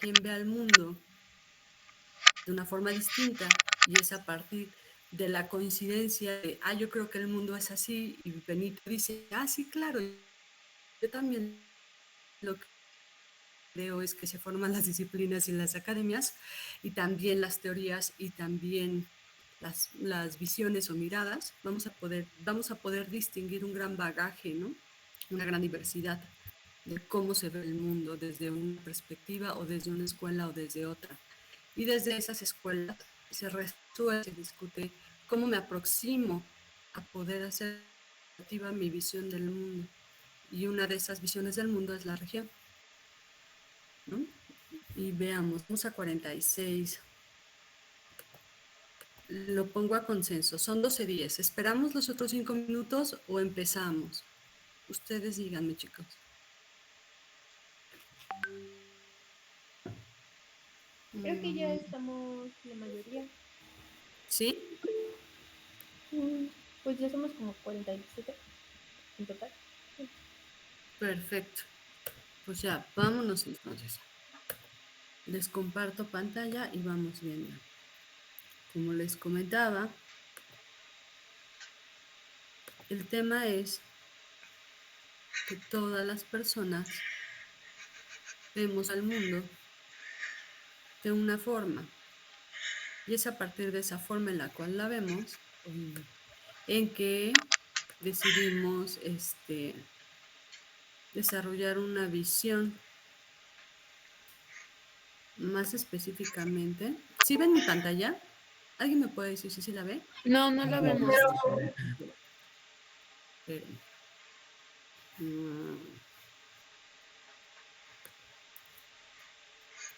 quien ve al mundo de una forma distinta y es a partir de la coincidencia de, yo creo que el mundo es así y Benito dice, sí, claro, yo también lo creo es que se forman las disciplinas y las academias y también las teorías y también las visiones o miradas, vamos a poder distinguir un gran bagaje, ¿no? Una gran diversidad de cómo se ve el mundo desde una perspectiva o desde una escuela o desde otra. Y desde esas escuelas se resuelve, se discute cómo me aproximo a poder hacer activa mi visión del mundo. Y una de esas visiones del mundo es la región, ¿no? Y veamos, vamos a 46. Lo pongo a consenso, son 12:10. ¿Esperamos los otros 5 minutos o empezamos? Ustedes díganme, chicos. Creo que ya estamos la mayoría. ¿Sí? Pues ya somos como 47 en total. Perfecto. Pues ya, vámonos entonces. Les comparto pantalla y vamos viendo. Como les comentaba, el tema es que todas las personas vemos al mundo de una forma. Y es a partir de esa forma en la cual la vemos en que decidimos desarrollar una visión más específicamente. ¿Sí ven mi pantalla? ¿Alguien me puede decir si sí la ve? No, no la vemos. Pero,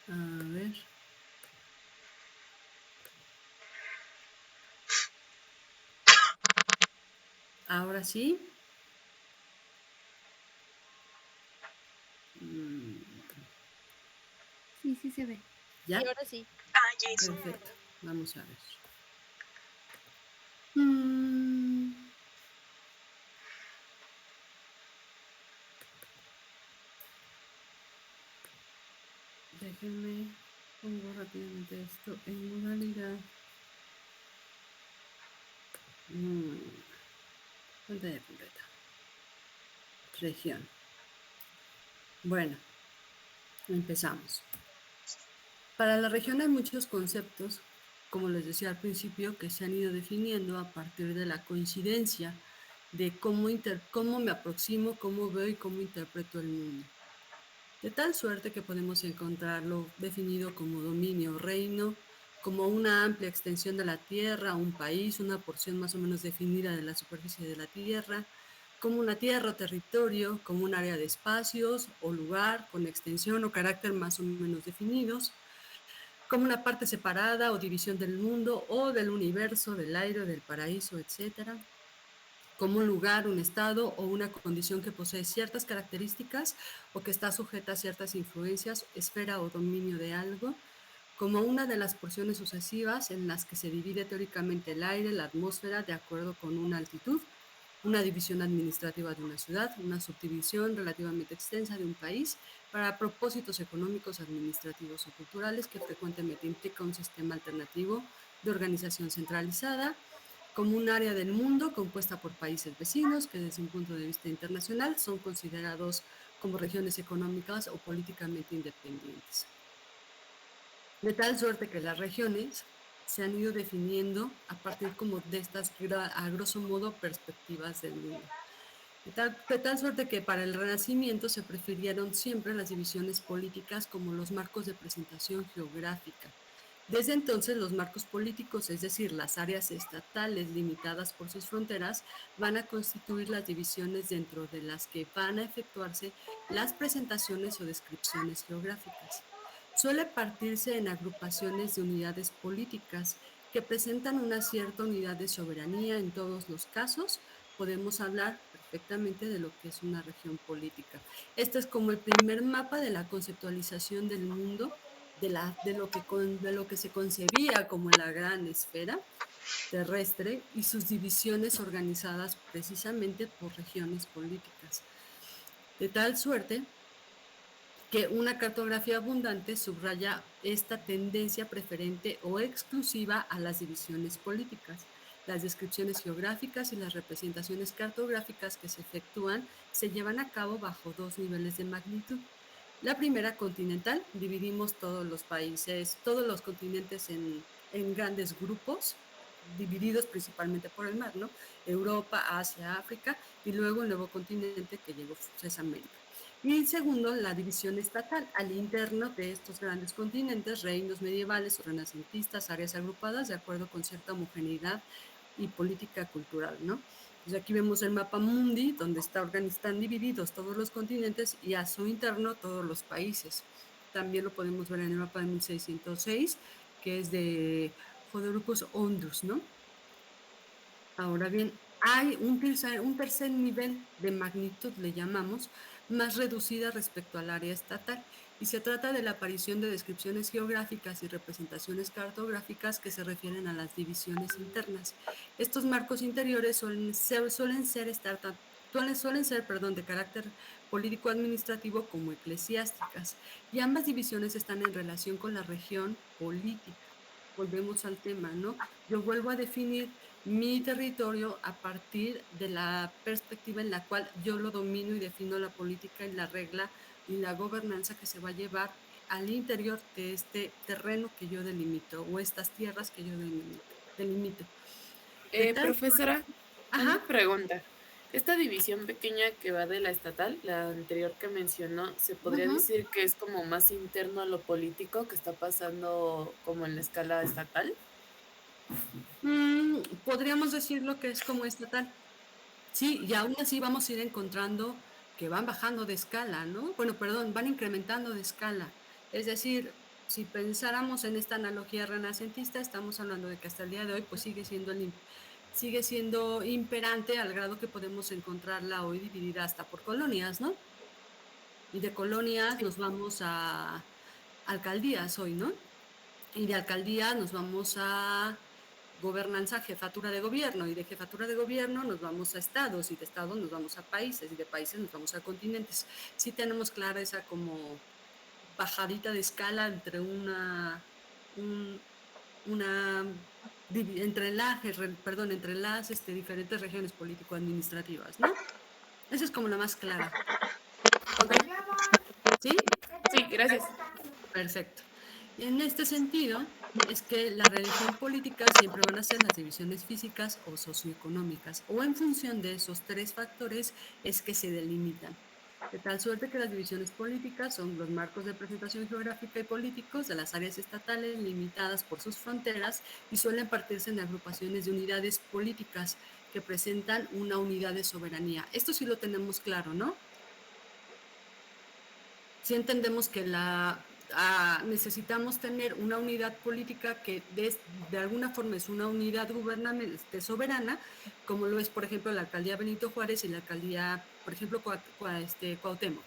a ver. Ahora sí. Sí, sí se ve. ¿Ya? Sí, ahora sí. Perfecto. Vamos a ver. Déjenme pongo rápidamente esto en modalidad. Pantalla completa. Región. Bueno, empezamos. Para la región hay muchos conceptos, como les decía al principio, que se han ido definiendo a partir de la coincidencia de cómo me aproximo, cómo veo y cómo interpreto el mundo. De tal suerte que podemos encontrarlo definido como dominio o reino, como una amplia extensión de la tierra, un país, una porción más o menos definida de la superficie de la tierra, como una tierra o territorio, como un área de espacios o lugar con extensión o carácter más o menos definidos, como una parte separada o división del mundo o del universo, del aire, del paraíso, etc. Como un lugar, un estado o una condición que posee ciertas características o que está sujeta a ciertas influencias, esfera o dominio de algo, como una de las porciones sucesivas en las que se divide teóricamente el aire, la atmósfera, de acuerdo con una altitud, una división administrativa de una ciudad, una subdivisión relativamente extensa de un país para propósitos económicos, administrativos o culturales que frecuentemente implica un sistema alternativo de organización centralizada, como un área del mundo compuesta por países vecinos que desde un punto de vista internacional son considerados como regiones económicas o políticamente independientes. De tal suerte que las regiones se han ido definiendo a partir como de estas, a grosso modo, perspectivas del mundo. De tal suerte que para el Renacimiento se prefirieron siempre las divisiones políticas como los marcos de presentación geográfica. Desde entonces los marcos políticos, es decir, las áreas estatales limitadas por sus fronteras, van a constituir las divisiones dentro de las que van a efectuarse las presentaciones o descripciones geográficas. Suele partirse en agrupaciones de unidades políticas que presentan una cierta unidad de soberanía en todos los casos. Podemos hablar perfectamente de lo que es una región política. Este es como el primer mapa de la conceptualización del mundo, de lo que se concebía como la gran esfera terrestre y sus divisiones organizadas precisamente por regiones políticas. De tal suerte que una cartografía abundante subraya esta tendencia preferente o exclusiva a las divisiones políticas. Las descripciones geográficas y las representaciones cartográficas que se efectúan se llevan a cabo bajo dos niveles de magnitud. La primera, continental, dividimos todos los países, todos los continentes en grandes grupos, divididos principalmente por el mar, ¿no? Europa, Asia, África, y luego el nuevo continente que llegó es América. Y segundo, la división estatal. Al interno de estos grandes continentes, reinos medievales o renacentistas, áreas agrupadas de acuerdo con cierta homogeneidad y política cultural, ¿no? Pues aquí vemos el mapa mundi, donde están divididos todos los continentes y a su interno todos los países. También lo podemos ver en el mapa de 1606, que es de Jodorowsky Ondrus, ¿no? Ahora bien, hay un tercer nivel de magnitud, le llamamos, más reducida respecto al área estatal, y se trata de la aparición de descripciones geográficas y representaciones cartográficas que se refieren a las divisiones internas. Estos marcos interiores suelen ser de carácter político-administrativo como eclesiásticas, y ambas divisiones están en relación con la región política. Volvemos al tema, ¿no? Yo vuelvo a definir mi territorio a partir de la perspectiva en la cual yo lo domino y defino la política y la regla y la gobernanza que se va a llevar al interior de este terreno que yo delimito o estas tierras que yo delimito. De tal, Profesora, una ajá, pregunta. Esta división pequeña que va de la estatal, la anterior que mencionó, ¿se podría uh-huh. decir que es como más interno a lo político que está pasando como en la escala estatal? Podríamos decirlo que es como estatal. Sí, y aún así vamos a ir encontrando que van bajando de escala, ¿no? Bueno, perdón, van incrementando de escala. Es decir, si pensáramos en esta analogía renacentista, estamos hablando de que hasta el día de hoy pues sigue siendo imperante al grado que podemos encontrarla hoy dividida hasta por colonias, ¿no? Y de colonias Sí. nos vamos a alcaldías hoy, ¿no? Y de alcaldías nos vamos a gobernanza, jefatura de gobierno, y de jefatura de gobierno nos vamos a estados, y de estados nos vamos a países, y de países nos vamos a continentes. Sí tenemos clara esa como bajadita de escala entre una entre las diferentes regiones político-administrativas, ¿no? Esa es como la más clara. Ok. ¿Sí? Sí, gracias. Perfecto. Y en este sentido, es que la religión política siempre van a ser las divisiones físicas o socioeconómicas, o en función de esos tres factores es que se delimitan. De tal suerte que las divisiones políticas son los marcos de presentación geográfica y políticos de las áreas estatales limitadas por sus fronteras y suelen partirse en agrupaciones de unidades políticas que presentan una unidad de soberanía. Esto sí lo tenemos claro, ¿no? Sí entendemos que necesitamos tener una unidad política que de alguna forma es una unidad gubernamental soberana, como lo es, por ejemplo, la alcaldía Benito Juárez y la alcaldía, por ejemplo, Cuauhtémoc.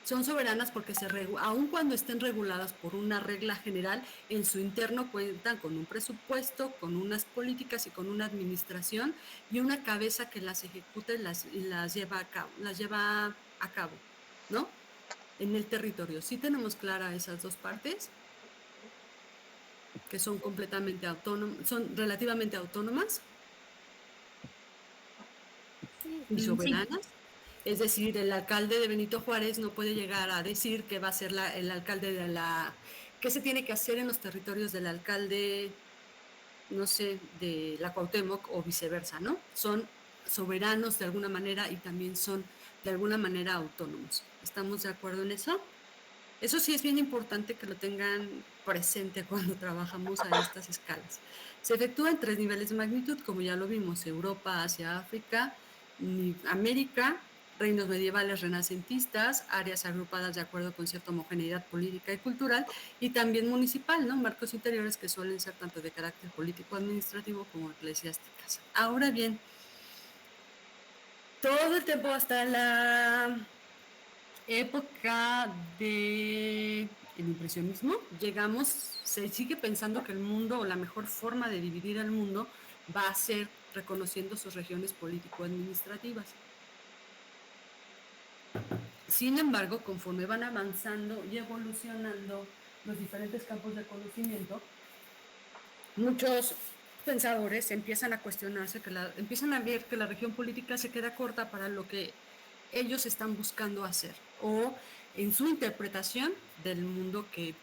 Son soberanas porque aun cuando estén reguladas por una regla general, en su interno cuentan con un presupuesto, con unas políticas y con una administración y una cabeza que las ejecuta y las lleva a cabo, ¿no? En el territorio. Sí tenemos clara esas dos partes, que son completamente autónomas, son relativamente autónomas Sí, y sí. soberanas. Es decir, el alcalde de Benito Juárez no puede llegar a decir que va a ser el alcalde qué se tiene que hacer en los territorios del alcalde, no sé, de la Cuauhtémoc o viceversa, ¿no? Son soberanos de alguna manera y también son de alguna manera autónomos. ¿Estamos de acuerdo en eso? Eso sí es bien importante que lo tengan presente cuando trabajamos a estas escalas. Se efectúa en tres niveles de magnitud, como ya lo vimos: Europa, Asia, África, América, reinos medievales renacentistas, áreas agrupadas de acuerdo con cierta homogeneidad política y cultural, y también municipal, ¿no? Marcos interiores que suelen ser tanto de carácter político-administrativo como eclesiásticas. Ahora bien, todo el tiempo hasta la época del impresionismo, se sigue pensando que el mundo o la mejor forma de dividir al mundo va a ser reconociendo sus regiones político-administrativas. Sin embargo, conforme van avanzando y evolucionando los diferentes campos de conocimiento, muchos pensadores empiezan a cuestionarse, empiezan a ver que la región política se queda corta para lo que ellos están buscando hacer o en su interpretación del mundo que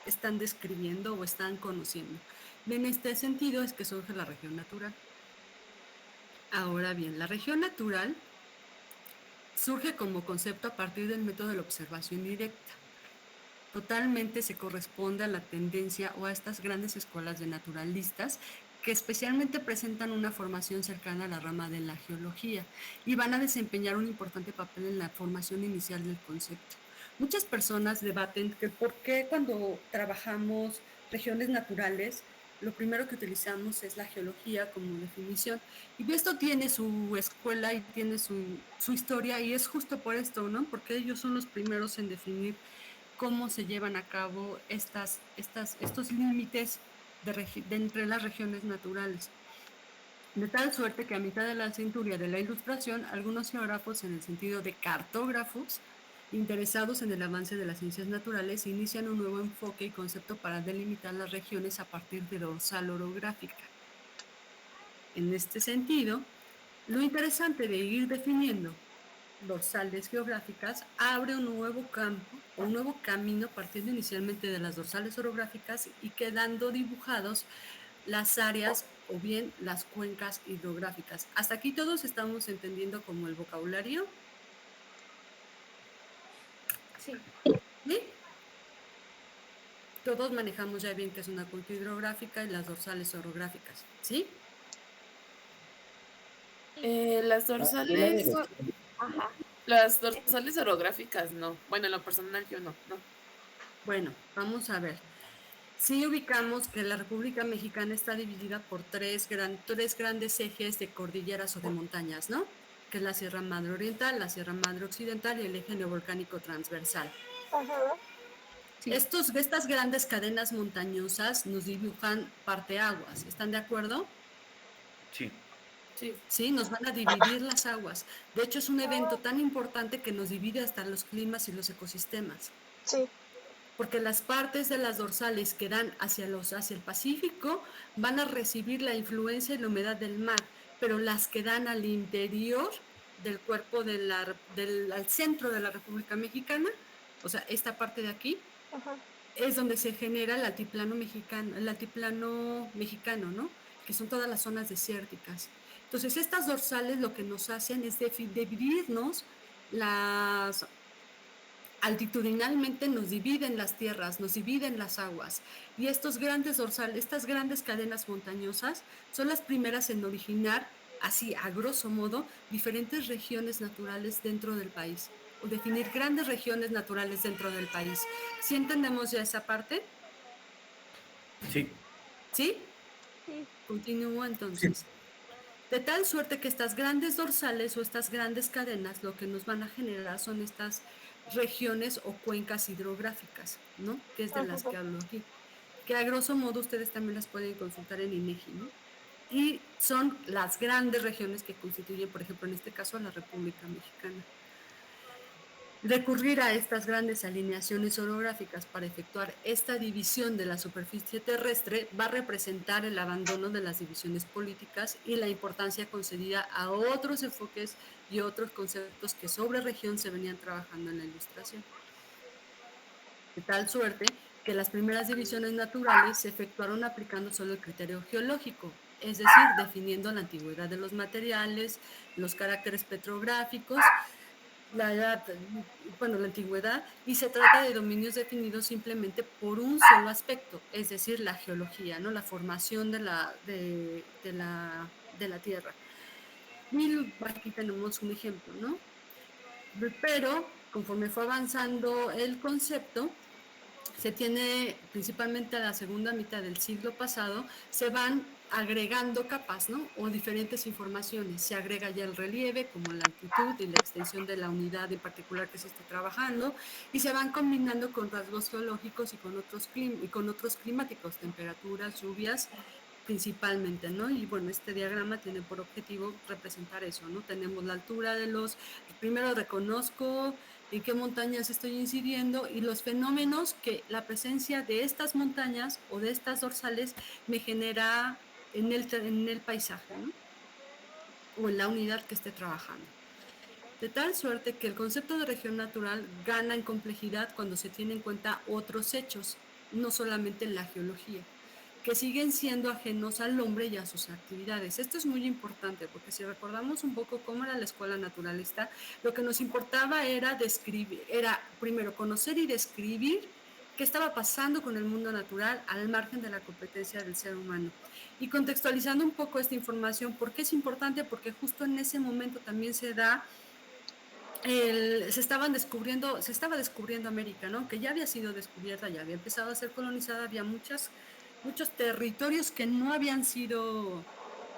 están describiendo o están conociendo. En este sentido es que surge la región natural. Ahora bien, la región natural surge como concepto a partir del método de la observación directa. Totalmente se corresponde a la tendencia o a estas grandes escuelas de naturalistas que especialmente presentan una formación cercana a la rama de la geología y van a desempeñar un importante papel en la formación inicial del concepto. Muchas personas debaten que por qué cuando trabajamos regiones naturales lo primero que utilizamos es la geología como definición. Y esto tiene su escuela y tiene su historia y es justo por esto, ¿no? Porque ellos son los primeros en definir cómo se llevan a cabo estos límites de entre las regiones naturales. De tal suerte que a mitad de la centuria de la Ilustración, algunos geógrafos, en el sentido de cartógrafos, interesados en el avance de las ciencias naturales, inician un nuevo enfoque y concepto para delimitar las regiones a partir de dorsal orográfica. En este sentido, lo interesante de ir definiendo dorsales geográficas abre un nuevo campo o un nuevo camino partiendo inicialmente de las dorsales orográficas y quedando dibujados las áreas o bien las cuencas hidrográficas. Hasta aquí todos estamos entendiendo como el vocabulario. Sí. ¿Sí? Todos manejamos ya bien que es una cuenca hidrográfica y las dorsales orográficas. ¿Sí? Las dorsales, Ajá. las dorsales orográficas no. Bueno, en lo personal yo no. Bueno, vamos a ver. Sí ubicamos que la República Mexicana está dividida por tres grandes ejes de cordilleras o de montañas, ¿no? Que es la Sierra Madre Oriental, la Sierra Madre Occidental y el eje neovolcánico transversal. Ajá. Sí. Estas grandes cadenas montañosas nos dibujan parteaguas, ¿están de acuerdo? Sí. Sí. Sí, nos van a dividir las aguas. De hecho, es un evento tan importante que nos divide hasta los climas y los ecosistemas. Sí. Porque las partes de las dorsales que dan hacia el Pacífico van a recibir la influencia y la humedad del mar, pero las que dan al interior del cuerpo al centro de la República Mexicana, o sea, esta parte de aquí, Ajá. es donde se genera el altiplano mexicano, ¿no? Que son todas las zonas desérticas. Entonces, estas dorsales lo que nos hacen es dividirnos altitudinalmente nos dividen las tierras, nos dividen las aguas. Y estos grandes dorsales, estas grandes cadenas montañosas, son las primeras en originar, así a grosso modo, diferentes regiones naturales dentro del país. O definir grandes regiones naturales dentro del país. ¿Sí entendemos ya esa parte? Sí. ¿Sí? Sí. Continúo entonces. De tal suerte que estas grandes dorsales o estas grandes cadenas lo que nos van a generar son estas regiones o cuencas hidrográficas, ¿no? Que es de las que hablo aquí. Que a grosso modo ustedes también las pueden consultar en INEGI, ¿no? Y son las grandes regiones que constituyen, por ejemplo, en este caso, la República Mexicana. Recurrir a estas grandes alineaciones orográficas para efectuar esta división de la superficie terrestre va a representar el abandono de las divisiones políticas y la importancia concedida a otros enfoques y otros conceptos que sobre región se venían trabajando en la Ilustración. De tal suerte que las primeras divisiones naturales se efectuaron aplicando solo el criterio geológico, es decir, definiendo la antigüedad de los materiales, los caracteres petrográficos, la edad, bueno, la antigüedad, y se trata de dominios definidos simplemente por un solo aspecto, es decir, la geología, ¿no? La formación de la Tierra. Y aquí tenemos un ejemplo, ¿no? Pero conforme fue avanzando el concepto, se tiene principalmente a la segunda mitad del siglo pasado, se van agregando capas, ¿no? O diferentes informaciones. Se agrega ya el relieve, como la altitud y la extensión de la unidad en particular que se está trabajando, y se van combinando con rasgos geológicos y con otros climáticos, temperaturas, lluvias, principalmente, ¿no? Y bueno, este diagrama tiene por objetivo representar eso, ¿no? Tenemos la altura primero reconozco en qué montañas estoy incidiendo y los fenómenos que la presencia de estas montañas o de estas dorsales me genera en el paisaje, ¿no? O en la unidad que esté trabajando. De tal suerte que el concepto de región natural gana en complejidad cuando se tiene en cuenta otros hechos, no solamente la geología, que siguen siendo ajenos al hombre y a sus actividades. Esto es muy importante porque si recordamos un poco cómo era la escuela naturalista, lo que nos importaba era describir, era primero conocer y describir qué estaba pasando con el mundo natural al margen de la competencia del ser humano. Y contextualizando un poco esta información, ¿por qué es importante? Porque justo en ese momento también se estaba descubriendo América, ¿no? Que ya había sido descubierta, ya había empezado a ser colonizada, había muchos territorios que no habían sido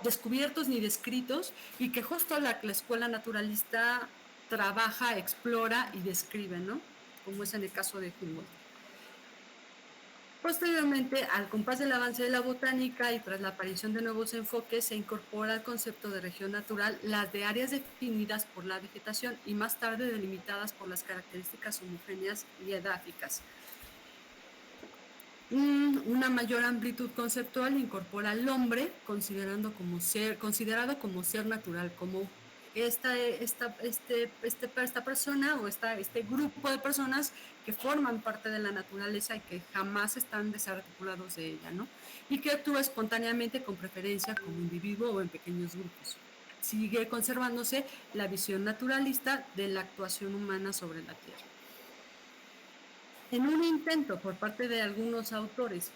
descubiertos ni descritos y que justo la escuela naturalista trabaja, explora y describe, ¿no? Como es en el caso de Humboldt. Posteriormente, al compás del avance de la botánica y tras la aparición de nuevos enfoques, se incorpora al concepto de región natural las de áreas definidas por la vegetación y más tarde delimitadas por las características homogéneas y edáficas. Una mayor amplitud conceptual incorpora al hombre considerado como ser natural, como esta persona o este grupo de personas que forman parte de la naturaleza y que jamás están desarticulados de ella, ¿no? Y que actúa espontáneamente con preferencia como individuo o en pequeños grupos. Sigue conservándose la visión naturalista de la actuación humana sobre la Tierra. En un intento por parte de algunos autores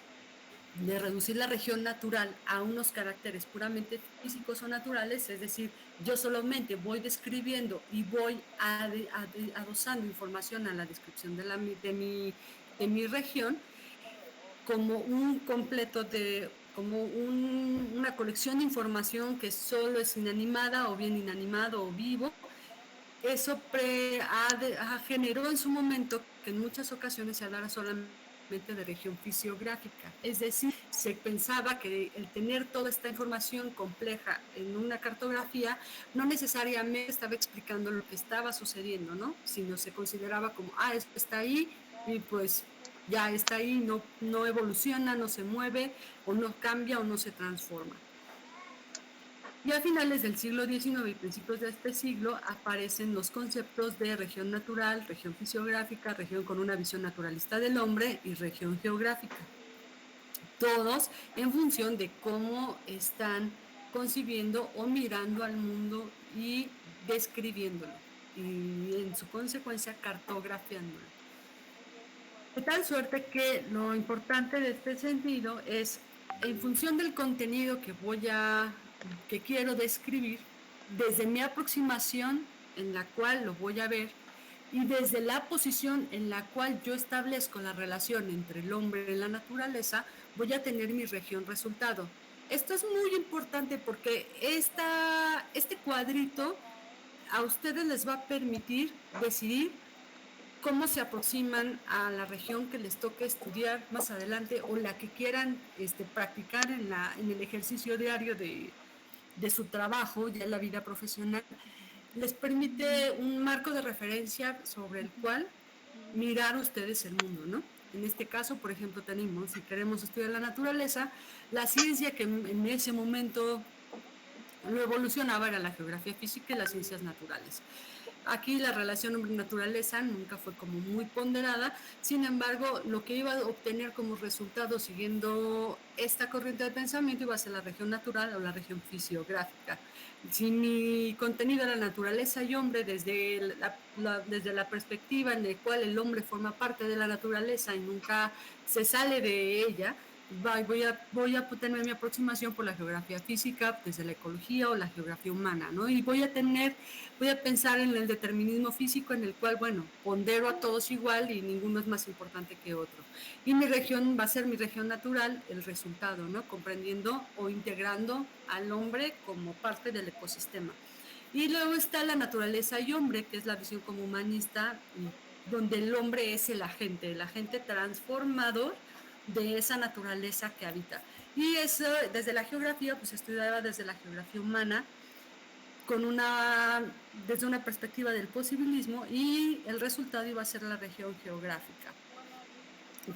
de reducir la región natural a unos caracteres puramente físicos o naturales, es decir, yo solamente voy describiendo y voy adosando información a la descripción de mi región como un completo como una colección de información que solo es inanimada o bien inanimado o vivo. Eso generó en su momento que en muchas ocasiones se hablara solamente de región fisiográfica, es decir, se pensaba que el tener toda esta información compleja en una cartografía no necesariamente estaba explicando lo que estaba sucediendo, ¿no? Sino se consideraba como, esto está ahí y pues ya está ahí, no evoluciona, no se mueve o no cambia o no se transforma. Y a finales del siglo XIX y principios de este siglo aparecen los conceptos de región natural, región fisiográfica, región con una visión naturalista del hombre y región geográfica. Todos en función de cómo están concibiendo o mirando al mundo y describiéndolo y en su consecuencia cartografiándolo. De tal suerte que lo importante de este sentido es, en función del contenido que quiero describir, desde mi aproximación en la cual lo voy a ver y desde la posición en la cual yo establezco la relación entre el hombre y la naturaleza, voy a tener mi región resultado. Esto es muy importante porque este cuadrito a ustedes les va a permitir decidir cómo se aproximan a la región que les toque estudiar más adelante o la que quieran practicar en el ejercicio diario de su trabajo, ya en la vida profesional. Les permite un marco de referencia sobre el cual mirar ustedes el mundo, ¿no? En este caso, por ejemplo, tenemos, si queremos estudiar la naturaleza, la ciencia que en ese momento lo evolucionaba era la geografía física y las ciencias naturales. Aquí la relación hombre-naturaleza nunca fue como muy ponderada, sin embargo, lo que iba a obtener como resultado siguiendo esta corriente de pensamiento iba a ser la región natural o la región fisiográfica. Si mi contenido era naturaleza y hombre desde la perspectiva en la cual el hombre forma parte de la naturaleza y nunca se sale de ella, voy a tener mi aproximación por la geografía física, desde la ecología o la geografía humana, ¿no? Y voy a pensar en el determinismo físico en el cual, bueno, pondero a todos igual y ninguno es más importante que otro. Y mi región va a ser mi región natural, el resultado, ¿no? Comprendiendo o integrando al hombre como parte del ecosistema. Y luego está la naturaleza y hombre, que es la visión como humanista, donde el hombre es el agente transformador de esa naturaleza que habita. Y eso, desde la geografía, pues estudiaba desde la geografía humana, desde una perspectiva del posibilismo, y el resultado iba a ser la región geográfica,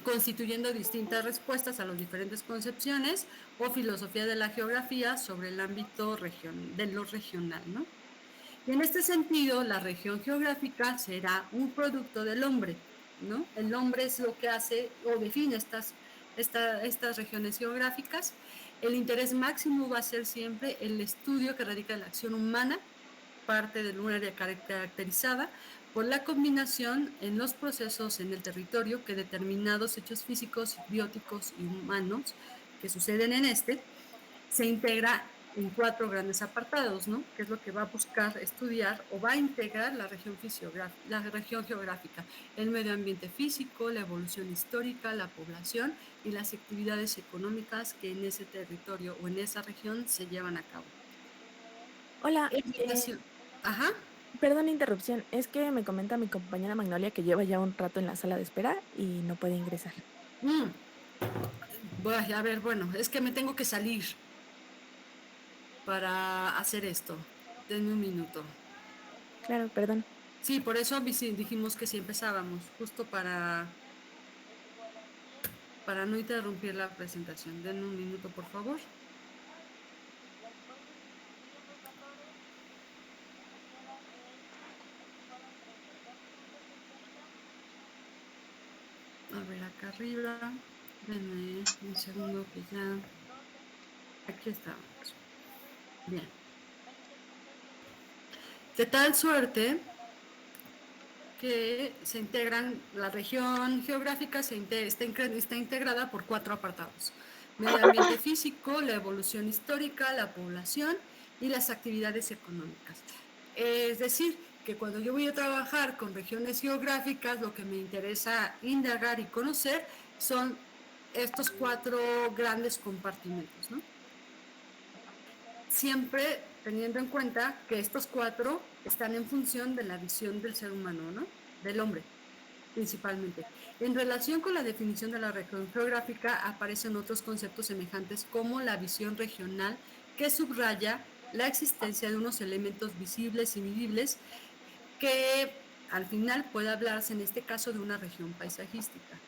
constituyendo distintas respuestas a las diferentes concepciones o filosofía de la geografía sobre el ámbito de lo regional, ¿no? Y en este sentido, la región geográfica será un producto del hombre, ¿no? El hombre es lo que hace o define estas regiones geográficas. El interés máximo va a ser siempre el estudio que radica en la acción humana, parte de un área caracterizada por la combinación en los procesos en el territorio que determinados hechos físicos, bióticos y humanos que suceden en se integra en 4 grandes apartados, ¿no? Que es lo que va a buscar estudiar o va a integrar la región geográfica: el medio ambiente físico, la evolución histórica, la población y las actividades económicas que en ese territorio o en esa región se llevan a cabo. Hola, Ajá. perdón la interrupción, es que me comenta mi compañera Magnolia que lleva ya un rato en la sala de espera y no puede ingresar. A ver, bueno, es que me tengo que salir para hacer esto. Denme un minuto. Claro, perdón. Sí, por eso dijimos que sí empezábamos, justo para no interrumpir la presentación. Denme un minuto, por favor. A ver, acá arriba. Denme un segundo que ya... Aquí estamos. Bien. De tal suerte que se integran, la región geográfica está integrada por 4 apartados: medio ambiente físico, la evolución histórica, la población y las actividades económicas. Es decir, que cuando yo voy a trabajar con regiones geográficas, lo que me interesa indagar y conocer son estos 4 grandes compartimentos, ¿no? Siempre teniendo en cuenta que estos 4 están en función de la visión del ser humano, ¿no? Del hombre, principalmente. En relación con la definición de la región geográfica, aparecen otros conceptos semejantes como la visión regional, que subraya la existencia de unos elementos visibles y medibles, que al final puede hablarse en este caso de una región paisajística.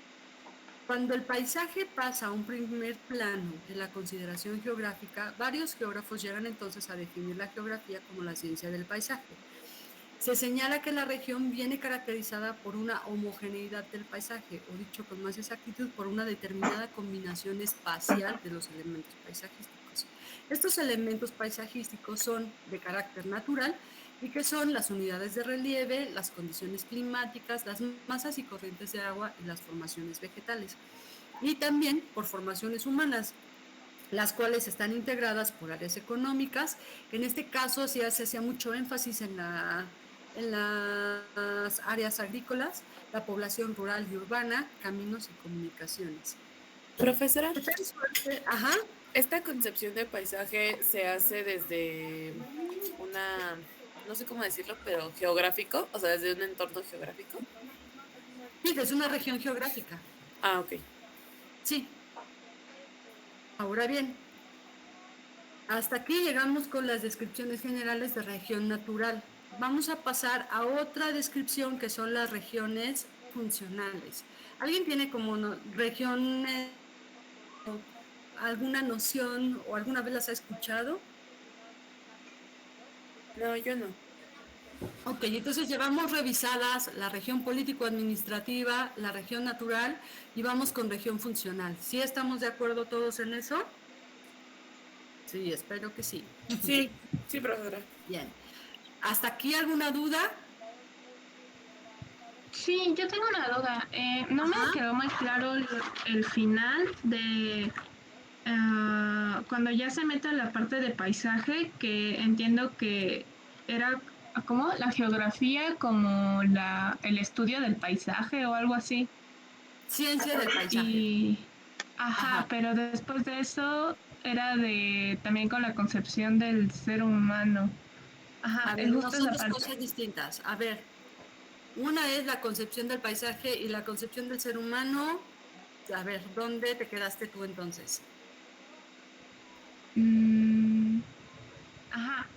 Cuando el paisaje pasa a un primer plano en la consideración geográfica, varios geógrafos llegan entonces a definir la geografía como la ciencia del paisaje. Se señala que la región viene caracterizada por una homogeneidad del paisaje, o dicho con más exactitud, por una determinada combinación espacial de los elementos paisajísticos. Estos elementos paisajísticos son de carácter natural y que son las unidades de relieve, las condiciones climáticas, las masas y corrientes de agua y las formaciones vegetales. Y también por formaciones humanas, las cuales están integradas por áreas económicas. En este caso se hacía mucho énfasis en las áreas agrícolas, la población rural y urbana, caminos y comunicaciones. Profesora, Ajá. esta concepción de paisaje se hace desde no sé cómo decirlo, pero geográfico, o sea, desde un entorno geográfico. Sí, desde una región geográfica. Ah, ok. Sí. Ahora bien, hasta aquí llegamos con las descripciones generales de región natural. Vamos a pasar a otra descripción, que son las regiones funcionales. ¿Alguien tiene como regiones, alguna noción o alguna vez las ha escuchado? No, yo no. Ok, entonces llevamos revisadas la región político-administrativa, la región natural, y vamos con región funcional. ¿Sí estamos de acuerdo todos en eso? Sí, espero que sí. Sí, profesora. Bien. ¿Hasta aquí alguna duda? Sí, yo tengo una duda. No me quedó muy claro el final de cuando ya se mete a la parte de paisaje, que entiendo que era como la geografía, como el estudio del paisaje o algo así. Ciencia del paisaje. Y, ajá, pero después de eso era también con la concepción del ser humano. Ajá, A ver, es no justo son esa dos parte. cosas distintas. A ver, una es la concepción del paisaje y la concepción del ser humano. A ver, ¿dónde te quedaste tú entonces? Ajá,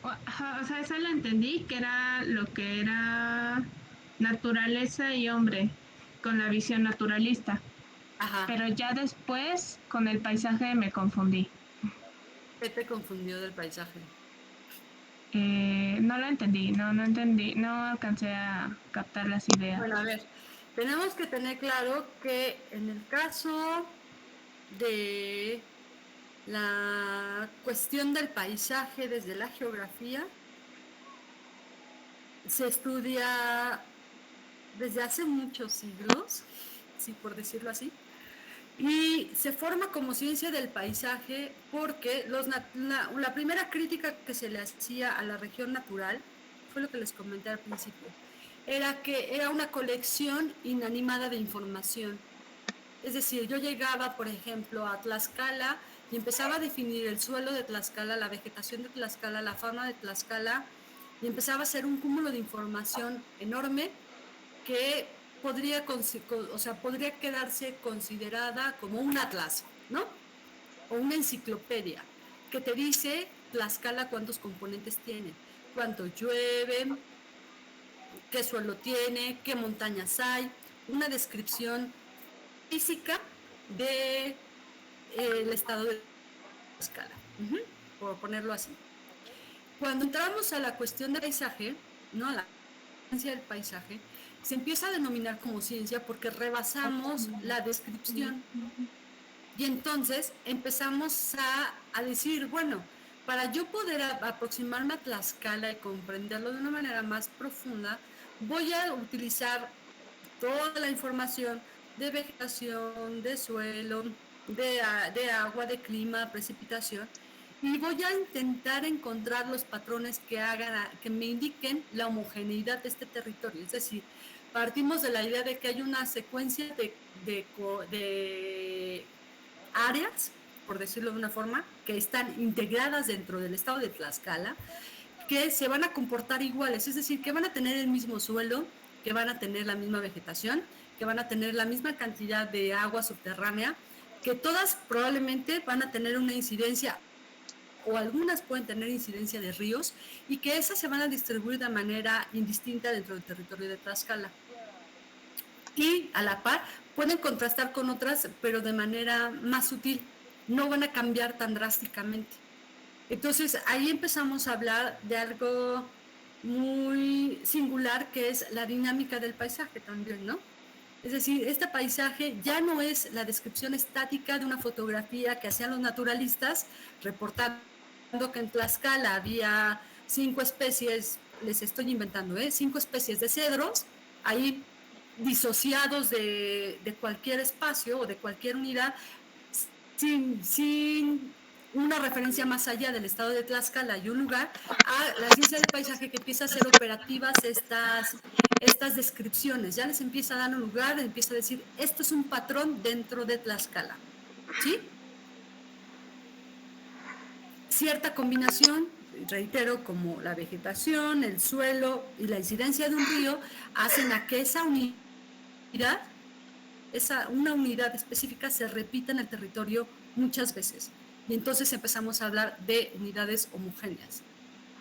O sea, esa la entendí, que era lo que era naturaleza y hombre, con la visión naturalista. Ajá. Pero ya después, con el paisaje me confundí. ¿Qué te confundió del paisaje? No lo entendí, no entendí, no alcancé a captar las ideas. Bueno, a ver, tenemos que tener claro que en el caso de la cuestión del paisaje desde la geografía, se estudia desde hace muchos siglos, sí, por decirlo así, y se forma como ciencia del paisaje porque la primera crítica que se le hacía a la región natural, fue lo que les comenté al principio, era que era una colección inanimada de información. Es decir, yo llegaba, por ejemplo, a Tlaxcala y empezaba a definir el suelo de Tlaxcala, la vegetación de Tlaxcala, la fauna de Tlaxcala, y empezaba a ser un cúmulo de información enorme que podría quedarse considerada como un atlas, ¿no? O una enciclopedia que te dice Tlaxcala cuántos componentes tiene, cuánto llueve, qué suelo tiene, qué montañas hay, una descripción física del estado de Tlaxcala, por ponerlo así. Cuando entramos a la cuestión del paisaje, ¿no? A la ciencia del paisaje, se empieza a denominar como ciencia porque rebasamos la descripción y entonces empezamos a decir, bueno, para yo poder aproximarme a Tlaxcala y comprenderlo de una manera más profunda, voy a utilizar toda la información de vegetación, de suelo, de agua, de clima, precipitación, y voy a intentar encontrar los patrones que me indiquen la homogeneidad de este territorio. Es decir, partimos de la idea de que hay una secuencia de áreas, por decirlo de una forma, que están integradas dentro del estado de Tlaxcala, que se van a comportar iguales, es decir, que van a tener el mismo suelo, que van a tener la misma vegetación, que van a tener la misma cantidad de agua subterránea, que todas probablemente van a tener una incidencia o algunas pueden tener incidencia de ríos y que esas se van a distribuir de manera indistinta dentro del territorio de Tlaxcala. Y a la par pueden contrastar con otras, pero de manera más sutil, no van a cambiar tan drásticamente. Entonces ahí empezamos a hablar de algo muy singular que es la dinámica del paisaje también, ¿no? Es decir, este paisaje ya no es la descripción estática de una fotografía que hacían los naturalistas, reportando que en Tlaxcala había 5 especies, les estoy inventando, 5 especies de cedros, ahí disociados de cualquier espacio o de cualquier unidad, sin una referencia más allá del estado de Tlaxcala y un lugar, a la ciencia del paisaje que empieza a hacer operativas estas descripciones, ya les empieza a dar un lugar, les empieza a decir, esto es un patrón dentro de Tlaxcala, ¿sí? Cierta combinación, reitero, como la vegetación, el suelo y la incidencia de un río, hacen a que esa unidad, una unidad específica se repita en el territorio muchas veces. Y entonces empezamos a hablar de unidades homogéneas.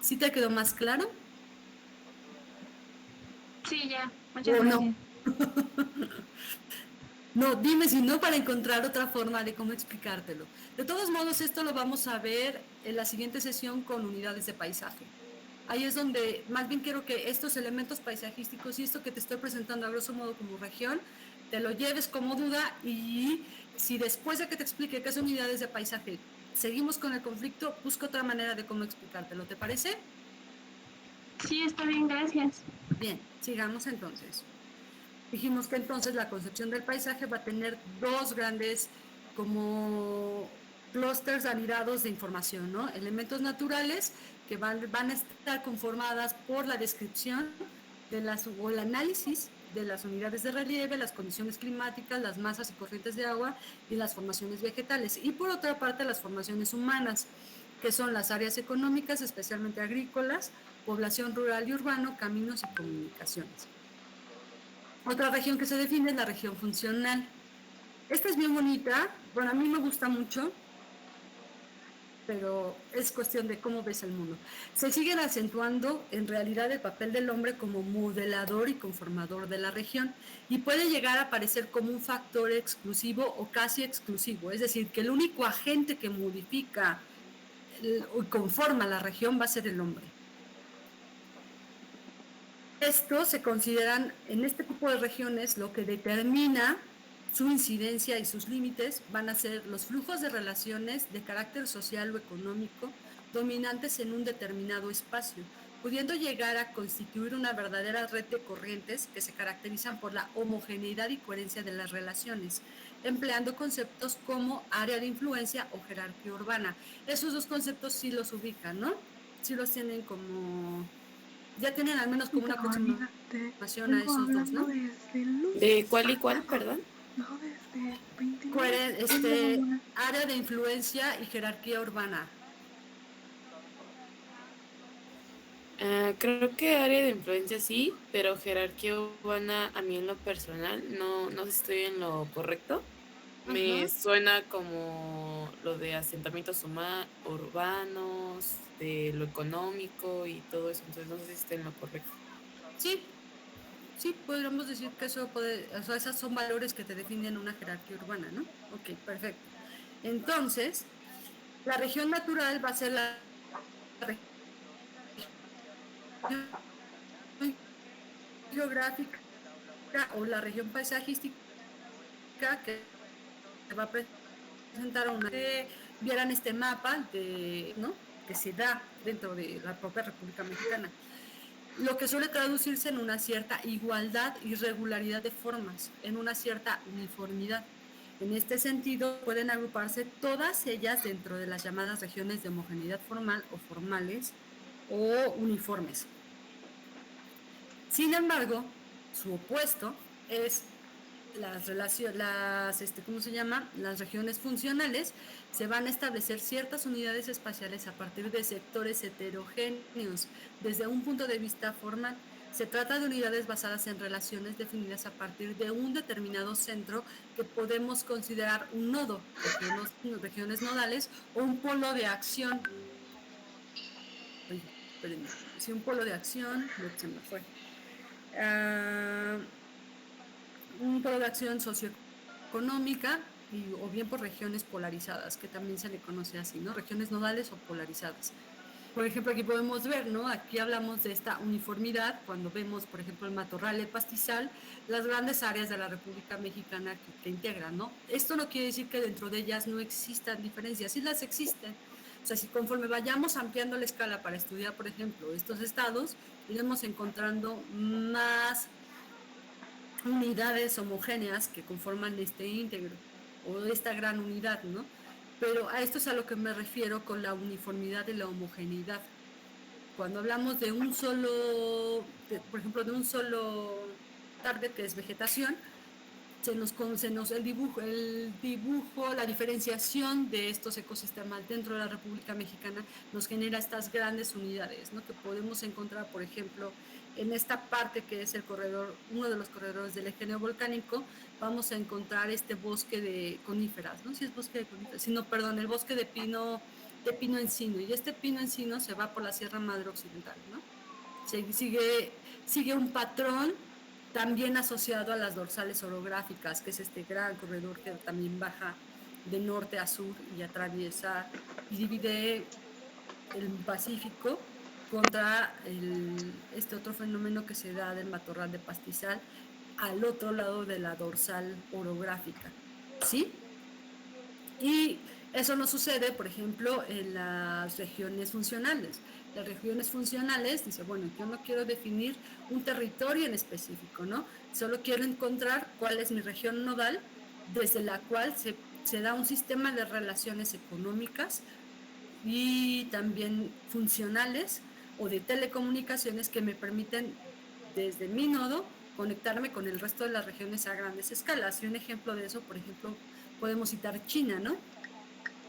¿Sí te quedó más claro? Sí, ya, muchas ¿O gracias. no? No, dime si no para encontrar otra forma de cómo explicártelo. De todos modos, esto lo vamos a ver en la siguiente sesión con unidades de paisaje. Ahí es donde más bien quiero que estos elementos paisajísticos y esto que te estoy presentando a grosso modo como región, te lo lleves como duda y si después de que te explique qué son unidades de paisaje, seguimos con el conflicto, busca otra manera de cómo explicártelo. ¿Te parece? Sí, está bien, gracias. Bien, sigamos entonces. Dijimos que entonces la concepción del paisaje va a tener dos grandes como clústeres anidados de información, ¿no? Elementos naturales que van a estar conformadas por la descripción o el análisis de las unidades de relieve, las condiciones climáticas, las masas y corrientes de agua y las formaciones vegetales. Y por otra parte las formaciones humanas, que son las áreas económicas, especialmente agrícolas, población rural y urbano, caminos y comunicaciones. Otra región que se define es la región funcional. Esta es bien bonita, bueno, a mí me gusta mucho, pero es cuestión de cómo ves el mundo. Se siguen acentuando en realidad el papel del hombre como modelador y conformador de la región y puede llegar a aparecer como un factor exclusivo o casi exclusivo, es decir, que el único agente que modifica o conforma la región va a ser el hombre. Esto se consideran en este tipo de regiones lo que determina su incidencia y sus límites van a ser los flujos de relaciones de carácter social o económico dominantes en un determinado espacio, pudiendo llegar a constituir una verdadera red de corrientes que se caracterizan por la homogeneidad y coherencia de las relaciones, empleando conceptos como área de influencia o jerarquía urbana. Esos dos conceptos sí los ubican, ¿no? Sí los tienen como... Ya tienen al menos como una aproximación a esos dos, ¿no? ¿De cuál y cuál, perdón? Área de influencia y jerarquía urbana. Creo que área de influencia sí, pero jerarquía urbana a mí en lo personal no sé si estoy en lo correcto. Me suena como lo de asentamientos urbanos, de lo económico y todo eso, entonces no sé si estoy en lo correcto. Sí, podríamos decir que eso puede, o sea, esos son valores que te definen una jerarquía urbana, ¿no? Ok, perfecto. Entonces, la región natural va a ser la región geográfica o la región paisajística que va a presentar una... Vieran este mapa de, ¿no? Que se da dentro de la propia República Mexicana, lo que suele traducirse en una cierta igualdad y regularidad de formas, en una cierta uniformidad. En este sentido, pueden agruparse todas ellas dentro de las llamadas regiones de homogeneidad formal o formales o uniformes. Sin embargo, su opuesto es las regiones funcionales. Se van a establecer ciertas unidades espaciales a partir de sectores heterogéneos desde un punto de vista formal. Se trata de unidades basadas en relaciones definidas a partir de un determinado centro que podemos considerar un nodo, regiones nodales o un polo de acción. Sí, un polo de acción, se me fue. Un polo de acción socioeconómica o bien por regiones polarizadas, que también se le conoce así, ¿no? Regiones nodales o polarizadas. Por ejemplo, aquí podemos ver, ¿no? Aquí hablamos de esta uniformidad cuando vemos, por ejemplo, el matorral, el pastizal, las grandes áreas de la República Mexicana que integran, ¿no? Esto no quiere decir que dentro de ellas no existan diferencias, sí las existen. O sea, si conforme vayamos ampliando la escala para estudiar, por ejemplo, estos estados, iremos encontrando más unidades homogéneas que conforman este íntegro o esta gran unidad, ¿no? Pero a esto es a lo que me refiero con la uniformidad y la homogeneidad. Cuando hablamos de un solo, por ejemplo, de un solo target que es vegetación, el dibujo, la diferenciación de estos ecosistemas dentro de la República Mexicana nos genera estas grandes unidades, ¿no? Que podemos encontrar, por ejemplo, en esta parte que es el corredor, uno de los corredores del eje neovolcánico, vamos a encontrar este bosque de coníferas, ¿no? Si es bosque de coníferas, sino, perdón, el bosque de pino encino, y este pino encino se va por la Sierra Madre Occidental, ¿no? Sigue un patrón también asociado a las dorsales orográficas, que es este gran corredor que también baja de norte a sur y atraviesa y divide el Pacífico contra este otro fenómeno que se da del matorral de pastizal al otro lado de la dorsal orográfica, ¿sí? Y eso no sucede, por ejemplo, en las regiones funcionales. Las regiones funcionales, dice, bueno, yo no quiero definir un territorio en específico, ¿no? Solo quiero encontrar cuál es mi región nodal, desde la cual se da un sistema de relaciones económicas y también funcionales o de telecomunicaciones que me permiten, desde mi nodo, conectarme con el resto de las regiones a grandes escalas. Y un ejemplo de eso, por ejemplo, podemos citar China, ¿no?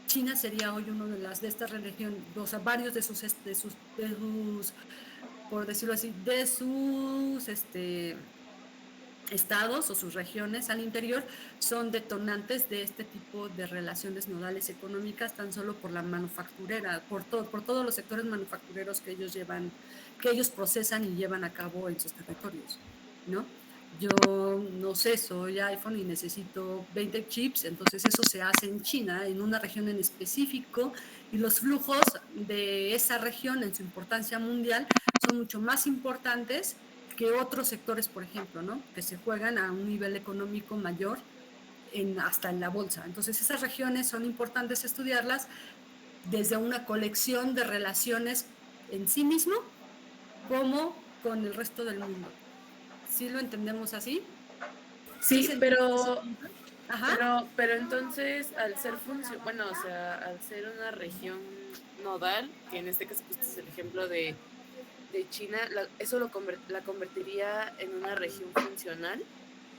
China sería hoy uno de estas regiones, o sea, varios de sus, por decirlo así, de sus estados o sus regiones al interior son detonantes de este tipo de relaciones nodales económicas, tan solo por la manufacturera, por todos los sectores manufactureros que ellos procesan y llevan a cabo en sus territorios, ¿no? Yo no sé, soy iPhone y necesito 20 chips, entonces eso se hace en China, en una región en específico, y los flujos de esa región en su importancia mundial son mucho más importantes que otros sectores, por ejemplo, ¿no? Que se juegan a un nivel económico mayor hasta en la bolsa. Entonces, esas regiones son importantes estudiarlas desde una colección de relaciones en sí mismo como con el resto del mundo. ¿Sí lo entendemos así? Sí, ¿Sí pero, Ajá. pero entonces al ser bueno, o sea, al ser una región nodal, que en este caso pues es el ejemplo de China, eso la convertiría en una región funcional.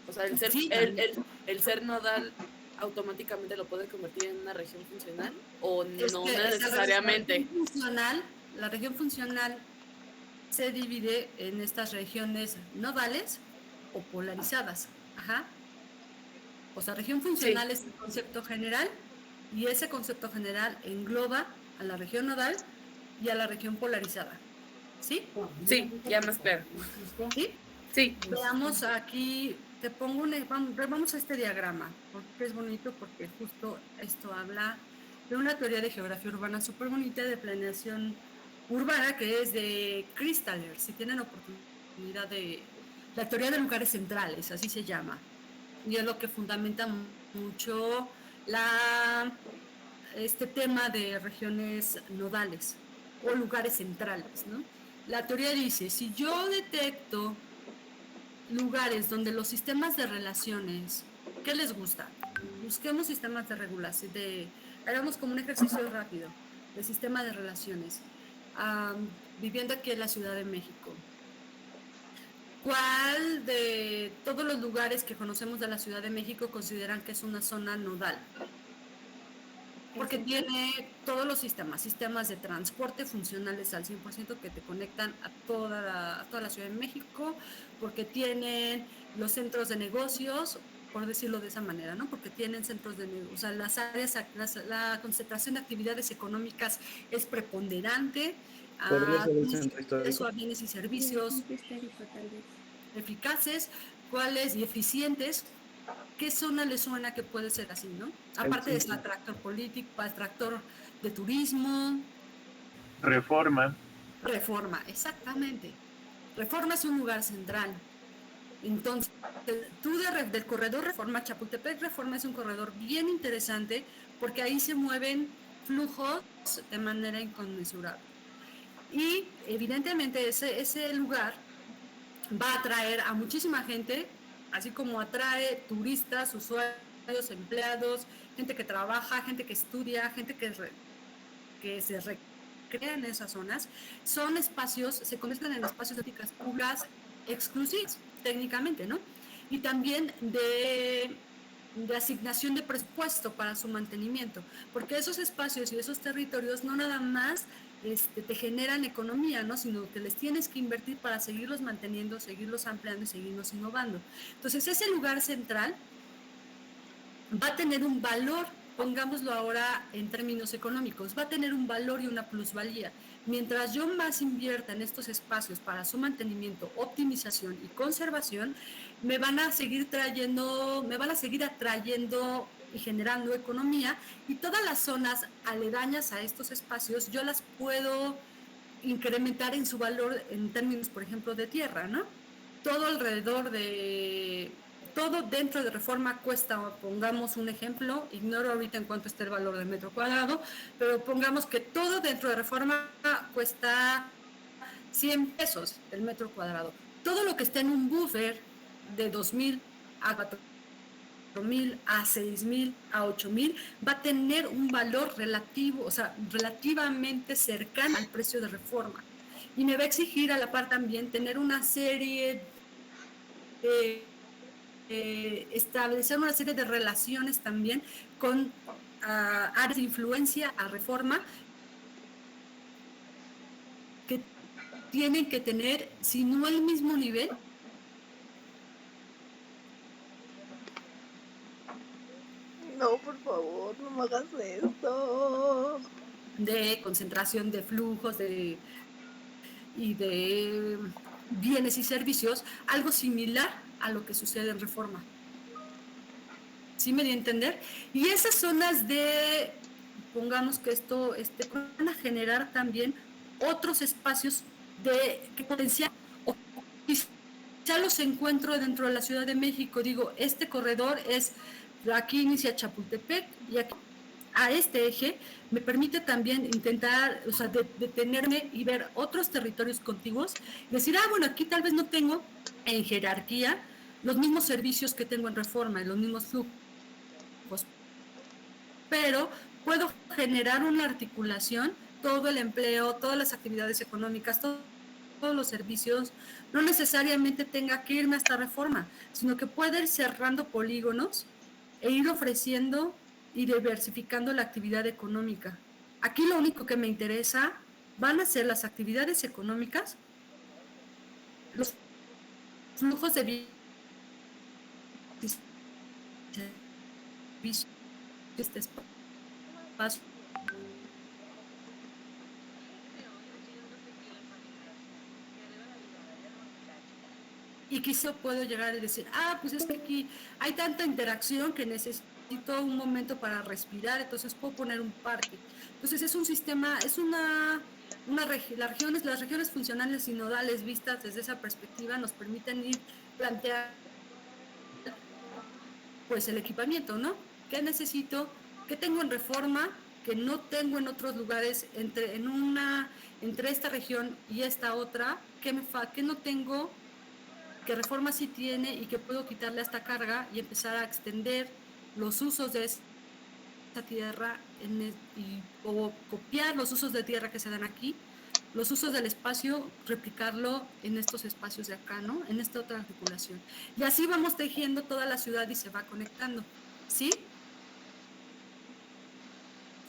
O sea, Sí, también. el ser nodal automáticamente lo puede convertir en una región funcional o Es no que necesariamente. la región funcional se divide en estas regiones nodales o polarizadas. Ajá. O sea, región Sí, funcional es el concepto general y ese concepto general engloba a la región nodal y a la región polarizada. ¿Sí? sí, ya más claro. ¿Sí? Sí, Veamos aquí, te pongo vamos a este diagrama, porque es bonito, porque justo esto habla de una teoría de geografía urbana súper bonita de planeación urbana que es de Christaller. Si tienen oportunidad de la teoría de lugares centrales, así se llama, y es lo que fundamenta mucho la, este tema de regiones nodales o lugares centrales, ¿no? La teoría dice, si yo detecto lugares donde los sistemas de relaciones, ¿qué les gusta? Busquemos sistemas de regulación, hagamos como un ejercicio rápido de sistema de relaciones. Viviendo aquí en la Ciudad de México, ¿cuál de todos los lugares que conocemos de la Ciudad de México consideran que es una zona nodal? Porque tiene todos los sistemas de transporte funcionales al 100% que te conectan a toda la Ciudad de México, porque tienen los centros de negocios, por decirlo de esa manera, ¿no? Porque tienen centros de negocios, o sea, las áreas, la concentración de actividades económicas es preponderante, ¿Podría ser el tienes centro acceso histórico? a bienes y servicios eficaces, cuáles y eficientes. ¿Qué zona le suena que puede ser así, no? El Aparte de ser centro. atractor político, atractor de turismo, Reforma. Reforma, exactamente. Reforma es un lugar central. Entonces, del corredor Reforma, Chapultepec Reforma es un corredor bien interesante porque ahí se mueven flujos de manera inconmensurable. Y evidentemente ese lugar va a atraer a muchísima gente, así como atrae turistas, usuarios, empleados, gente que trabaja, gente que estudia, gente que se recrea en esas zonas. Son espacios, se convierten en espacios de políticas públicas exclusivos, técnicamente, ¿no? Y también de asignación de presupuesto para su mantenimiento, porque esos espacios y esos territorios no nada más te generan economía, ¿no? Sino que les tienes que invertir para seguirlos manteniendo, seguirlos ampliando y seguirlos innovando. Entonces, ese lugar central va a tener un valor, pongámoslo ahora en términos económicos, va a tener un valor y una plusvalía. Mientras yo más invierta en estos espacios para su mantenimiento, optimización y conservación, me van a seguir atrayendo y generando economía, y todas las zonas aledañas a estos espacios yo las puedo incrementar en su valor en términos, por ejemplo, de tierra, ¿no? Todo alrededor de todo dentro de Reforma cuesta, pongamos un ejemplo, ignoro ahorita en cuánto está el valor del metro cuadrado, pero pongamos que todo dentro de Reforma cuesta 100 pesos el metro cuadrado. Todo lo que esté en un buffer de 2,000 a 4,000 a 6,000 a 8,000 va a tener un valor relativo, o sea, relativamente cercano al precio de Reforma. Y me va a exigir a la par también tener una serie de establecer una serie de relaciones también con áreas de influencia a Reforma que tienen que tener, si no el mismo nivel, No, por favor, no me hagas esto. De concentración de flujos y de bienes y servicios, algo similar a lo que sucede en Reforma. ¿Sí me di a entender? Y esas zonas pongamos que esto, van a generar también otros espacios que potencial, o quizá los encuentro dentro de la Ciudad de México. Digo, este corredor aquí inicia Chapultepec y aquí a este eje me permite también intentar, o sea, detenerme y ver otros territorios contiguos, decir, bueno, aquí tal vez no tengo en jerarquía los mismos servicios que tengo en Reforma, los mismos flujos, pero puedo generar una articulación, todo el empleo, todas las actividades económicas, todos los servicios, no necesariamente tenga que irme hasta Reforma, sino que puede ir cerrando polígonos e ir ofreciendo y diversificando la actividad económica. Aquí lo único que me interesa van a ser las actividades económicas, los flujos de servicios, este espacio. Y quizá puedo llegar a decir, pues es que aquí hay tanta interacción que necesito un momento para respirar, entonces puedo poner un parque. Entonces es un sistema, es las regiones funcionales y nodales vistas desde esa perspectiva nos permiten ir plantear pues el equipamiento, ¿no? ¿Qué necesito? ¿Qué tengo en Reforma que no tengo en otros lugares entre esta región y esta otra? ¿Qué no tengo que Reforma sí tiene y que puedo quitarle esta carga y empezar a extender los usos de esta tierra o copiar los usos de tierra que se dan aquí, los usos del espacio, replicarlo en estos espacios de acá, ¿no? En esta otra articulación. Y así vamos tejiendo toda la ciudad y se va conectando, ¿sí?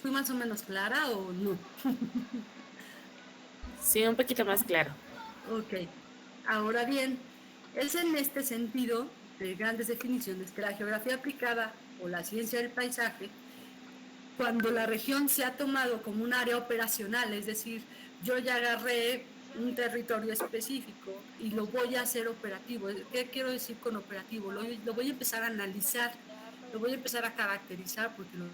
¿Fui más o menos clara o no? Sí, un poquito más claro. Ok. Ahora bien, es en este sentido de grandes definiciones que la geografía aplicada o la ciencia del paisaje, cuando la región se ha tomado como un área operacional, es decir, yo ya agarré un territorio específico y lo voy a hacer operativo. ¿Qué quiero decir con operativo? Lo voy a empezar a analizar, lo voy a empezar a caracterizar porque lo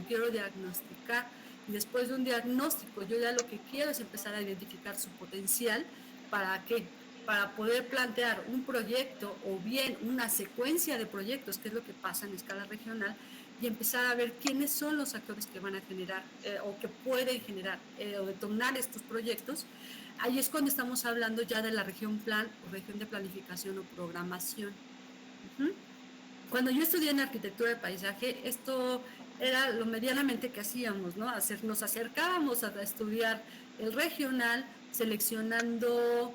quiero diagnosticar, y después de un diagnóstico yo ya lo que quiero es empezar a identificar su potencial. ¿Para qué? Para poder plantear un proyecto o bien una secuencia de proyectos, que es lo que pasa en escala regional, y empezar a ver quiénes son los actores que van a generar o que pueden generar o detonar estos proyectos. Ahí es cuando estamos hablando ya de la región plan o región de planificación o programación. Cuando yo estudié en arquitectura de paisaje, esto era lo medianamente que hacíamos, ¿no? Nos acercábamos a estudiar el regional, seleccionando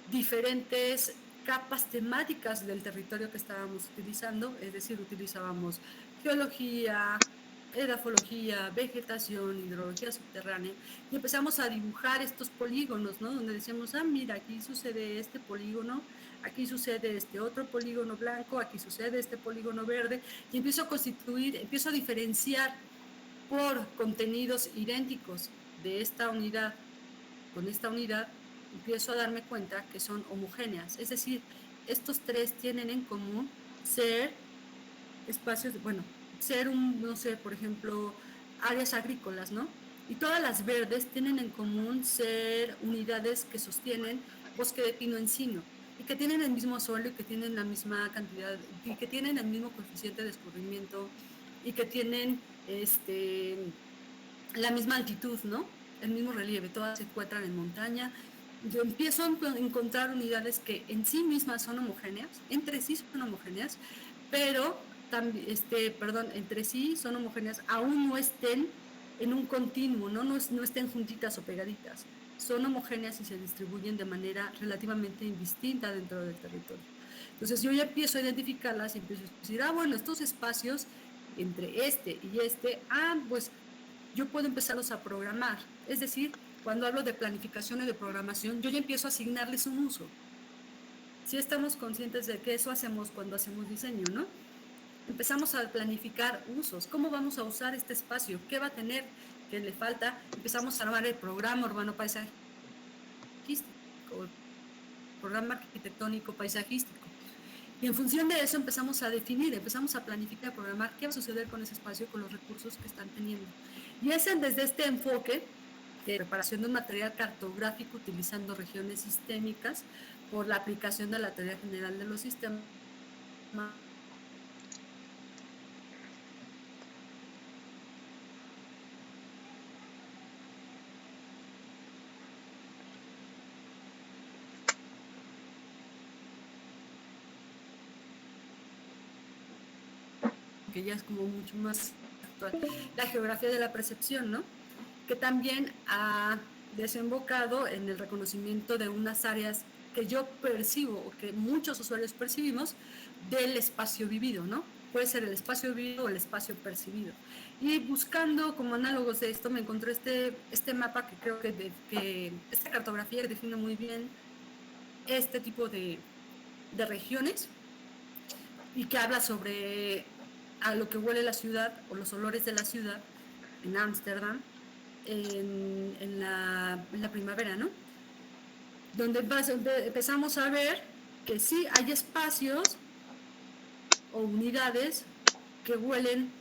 diferentes capas temáticas del territorio que estábamos utilizando, es decir, utilizábamos geología, edafología, vegetación, hidrología subterránea, y empezamos a dibujar estos polígonos, ¿no? Donde decíamos, mira, aquí sucede este polígono, aquí sucede este otro polígono blanco, aquí sucede este polígono verde, y empiezo a diferenciar por contenidos idénticos de esta unidad con esta unidad, empiezo a darme cuenta que son homogéneas, es decir, estos tres tienen en común ser espacios, ser no sé, por ejemplo, áreas agrícolas, ¿no? Y todas las verdes tienen en común ser unidades que sostienen bosque de pino encino y que tienen el mismo suelo y que tienen la misma cantidad y que tienen el mismo coeficiente de escurrimiento y que tienen la misma altitud, ¿no? El mismo relieve, todas se encuentran en montaña. Yo empiezo a encontrar unidades que en sí mismas son homogéneas, entre sí son homogéneas, pero entre sí son homogéneas, aún no estén en un continuo, no estén juntitas o pegaditas. Son homogéneas y se distribuyen de manera relativamente indistinta dentro del territorio. Entonces yo ya empiezo a identificarlas y empiezo a decir, bueno, estos espacios entre este y este, pues yo puedo empezarlos a programar. Es decir, cuando hablo de planificación y de programación, yo ya empiezo a asignarles un uso. Sí estamos conscientes de que eso hacemos cuando hacemos diseño, ¿no? empezamos a planificar usos, cómo vamos a usar este espacio, qué va a tener, qué le falta, empezamos a armar el programa urbano paisajístico, el programa arquitectónico paisajístico. Y en función de eso empezamos a definir, empezamos a planificar, a programar qué va a suceder con ese espacio, con los recursos que están teniendo. Y es desde este enfoque de preparación de un material cartográfico utilizando regiones sistémicas por la aplicación de la teoría general de los sistemas que ya es como mucho más actual, la geografía de la percepción, ¿no? Que también ha desembocado en el reconocimiento de unas áreas que yo percibo o que muchos usuarios percibimos del espacio vivido, ¿no? Puede ser el espacio vivido o el espacio percibido. Y buscando como análogos de esto me encontré este mapa que creo que esta cartografía que define muy bien este tipo de regiones y que habla sobre a lo que huele la ciudad o los olores de la ciudad en Ámsterdam en la primavera, ¿no? Donde empezamos a ver que sí hay espacios o unidades que huelen,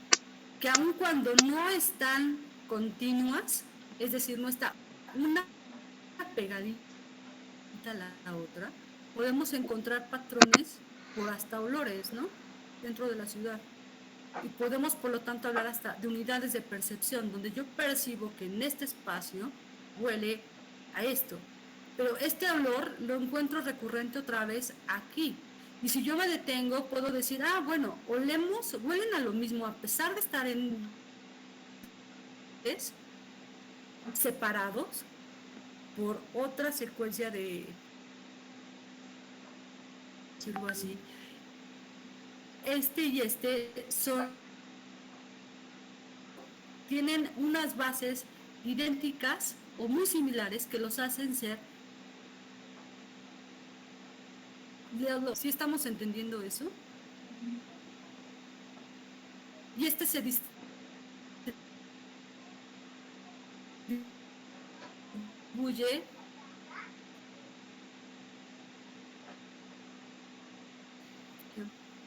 que aun cuando no están continuas, es decir, no está una pegadita a la otra, podemos encontrar patrones por hasta olores, ¿no? Dentro de la ciudad. Y podemos, por lo tanto, hablar hasta de unidades de percepción, donde yo percibo que en este espacio huele a esto. Pero este olor lo encuentro recurrente otra vez aquí. Y si yo me detengo, puedo decir, ah, bueno, huelen a lo mismo, a pesar de estar separados por otra secuencia de, decirlo así, este y este tienen unas bases idénticas o muy similares que los hacen ser. ¿Sí estamos entendiendo eso? Y este se distribuye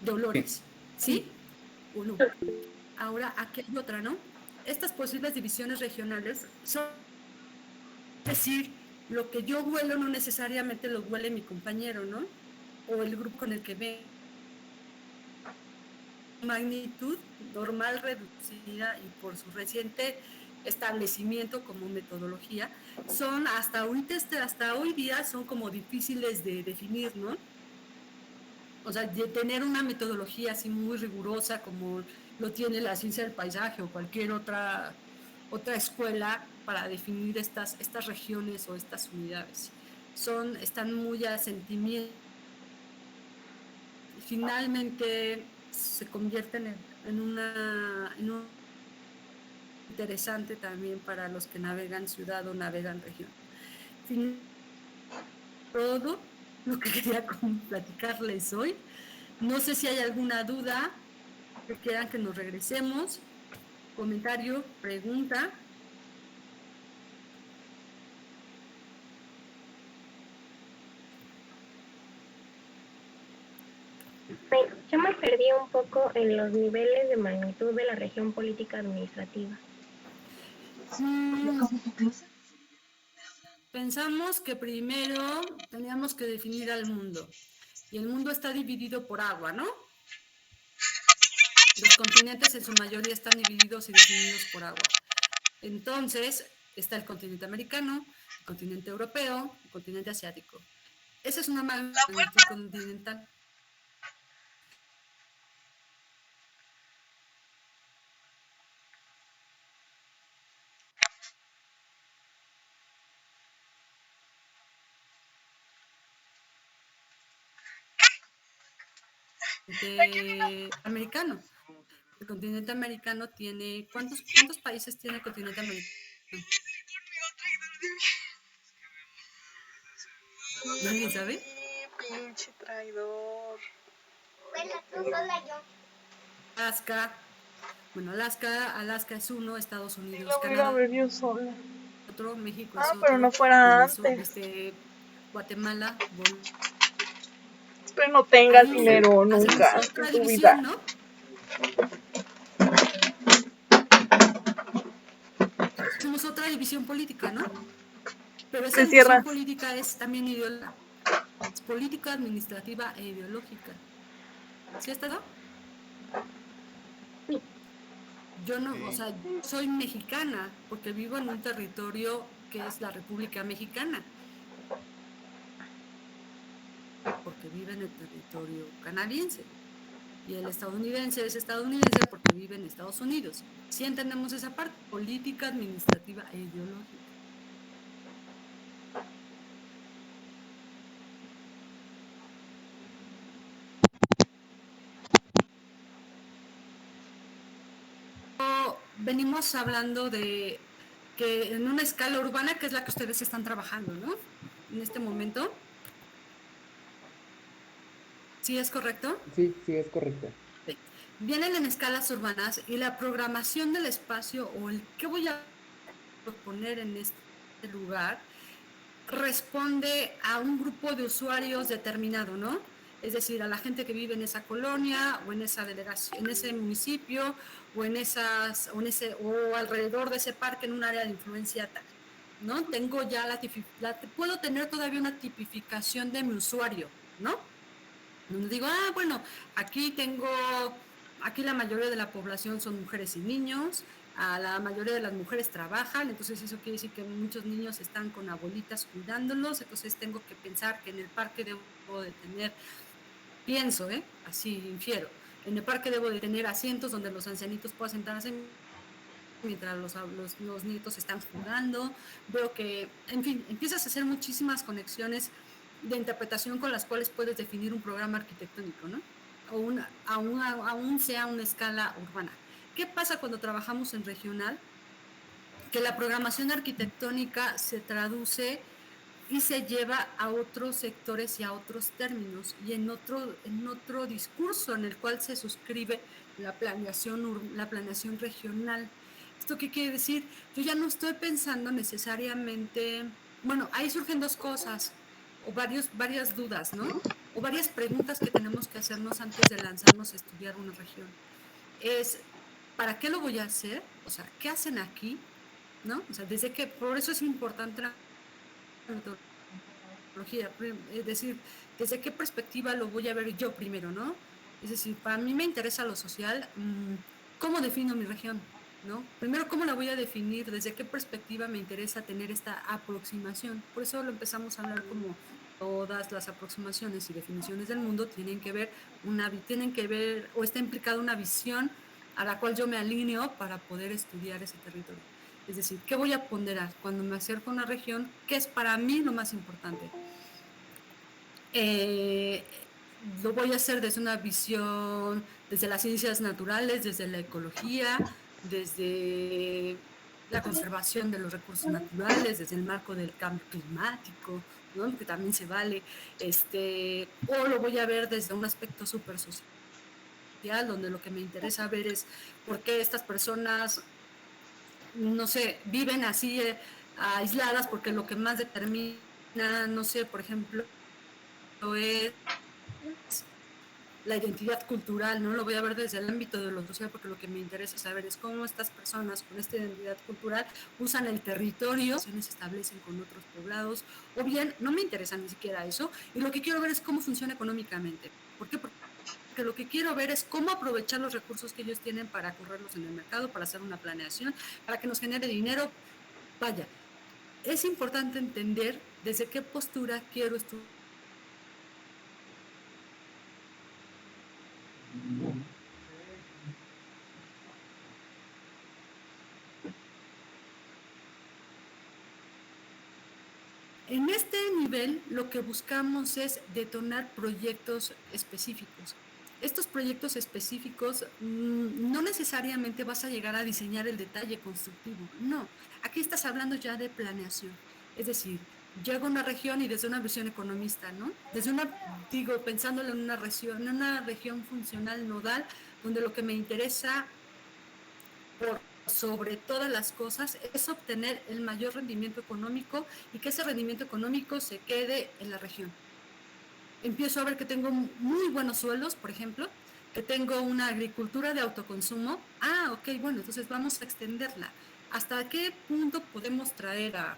de olores, ¿sí? ¿O no? Ahora, aquí hay otra, ¿no? Estas posibles divisiones regionales son, es decir, lo que yo huelo no necesariamente lo huele mi compañero, ¿no? O el grupo con el que ve. Magnitud normal reducida y por su reciente establecimiento como metodología, son hasta hoy día son como difíciles de definir, ¿no? O sea, de tener una metodología así muy rigurosa como lo tiene la ciencia del paisaje o cualquier otra escuela para definir estas regiones o estas unidades. Están muy a sentimiento. Finalmente se convierten en un interesante también para los que navegan ciudad o navegan región. Todo lo que quería platicarles hoy. No sé si hay alguna duda que quieran que nos regresemos. Comentario, pregunta. Yo me perdí un poco en los niveles de magnitud de la región política administrativa. Pensamos que primero teníamos que definir al mundo. Y el mundo está dividido por agua, ¿no? Los continentes en su mayoría están divididos y definidos por agua. Entonces, está el continente americano, el continente europeo, el continente asiático. Esa es una magnitud continental. Americano. El continente americano tiene... ¿Cuántos países tiene el continente americano? ¿Nadie sabe? Pinche traidor. Bueno, tú sola yo. Alaska. Bueno, Alaska es uno, Estados Sí, Unidos, lo voy a ir a Canadá ver yo sola. otro, México es Pero otro, no fuera antes. Guatemala, Espero no tengas ahí dinero hacemos nunca otra en tu división, vida. ¿no? Hacemos otra división política, ¿no? Pero esa Te división cierras. política es también ideológica, es política, administrativa e ideológica. ¿Sí está? ¿No? Yo no, o sea, soy mexicana porque vivo en un territorio que es la República Mexicana, porque vive en el territorio canadiense. Y el estadounidense es estadounidense porque vive en Estados Unidos. ¿Sí entendemos esa parte? Política, administrativa e ideológica. Venimos hablando de que en una escala urbana, que es la que ustedes están trabajando, ¿no? En este momento. ¿Sí es correcto? Sí, es correcto. Vienen en escalas urbanas y la programación del espacio o el qué voy a proponer en este lugar responde a un grupo de usuarios determinado, ¿no? Es decir, a la gente que vive en esa colonia o en esa delegación, en ese municipio o en esas o alrededor de ese parque en un área de influencia tal, ¿no? Tengo ya puedo tener todavía una tipificación de mi usuario, ¿no? Donde digo, bueno, aquí la mayoría de la población son mujeres y niños, la mayoría de las mujeres trabajan, entonces eso quiere decir que muchos niños están con abuelitas cuidándolos, entonces tengo que pensar que en el parque debo de tener, pienso, así infiero, en el parque debo de tener asientos donde los ancianitos puedan sentarse mientras los nietos están jugando, veo que, en fin, empiezas a hacer muchísimas conexiones de interpretación con las cuales puedes definir un programa arquitectónico, ¿no? Aún sea una escala urbana. ¿Qué pasa cuando trabajamos en regional? Que la programación arquitectónica se traduce y se lleva a otros sectores y a otros términos y en otro discurso en el cual se suscribe la planeación regional. ¿Esto qué quiere decir? Yo ya no estoy pensando necesariamente, bueno, ahí surgen dos cosas o varias dudas, ¿no? O varias preguntas que tenemos que hacernos antes de lanzarnos a estudiar una región. Es, ¿para qué lo voy a hacer? O sea, ¿qué hacen aquí? ¿No? O sea, por eso es importante la metodología, es decir, desde qué perspectiva lo voy a ver yo primero, ¿no? Es decir, para mí me interesa lo social, ¿cómo defino mi región? ¿No? Primero, ¿cómo la voy a definir? ¿Desde qué perspectiva me interesa tener esta aproximación? Por eso lo empezamos a hablar como todas las aproximaciones y definiciones del mundo tienen que ver o está implicada una visión a la cual yo me alineo para poder estudiar ese territorio. Es decir, ¿qué voy a ponderar cuando me acerco a una región? ¿Qué es para mí lo más importante? Lo voy a hacer desde una visión, desde las ciencias naturales, desde la ecología, desde la conservación de los recursos naturales, desde el marco del cambio climático, ¿no? Que también se vale, o lo voy a ver desde un aspecto súper social, donde lo que me interesa ver es por qué estas personas, no sé, viven así aisladas, porque lo que más determina, no sé, por ejemplo, es la identidad cultural, no lo voy a ver desde el ámbito de lo social, porque lo que me interesa saber es cómo estas personas con esta identidad cultural usan el territorio, se establecen con otros poblados, o bien no me interesa ni siquiera eso, y lo que quiero ver es cómo funciona económicamente. ¿Por qué? Porque lo que quiero ver es cómo aprovechar los recursos que ellos tienen para correrlos en el mercado, para hacer una planeación, para que nos genere dinero. Vaya, es importante entender desde qué postura quiero estudiar. En este nivel lo que buscamos es detonar proyectos específicos. Estos proyectos específicos no necesariamente vas a llegar a diseñar el detalle constructivo, no. Aquí estás hablando ya de planeación, es decir, llego a una región y desde una visión economista, ¿no? Pensándolo en una región funcional nodal, donde lo que me interesa por sobre todas las cosas es obtener el mayor rendimiento económico y que ese rendimiento económico se quede en la región. Empiezo a ver que tengo muy buenos suelos, por ejemplo, que tengo una agricultura de autoconsumo. Ok, bueno, entonces vamos a extenderla. ¿Hasta qué punto podemos traer a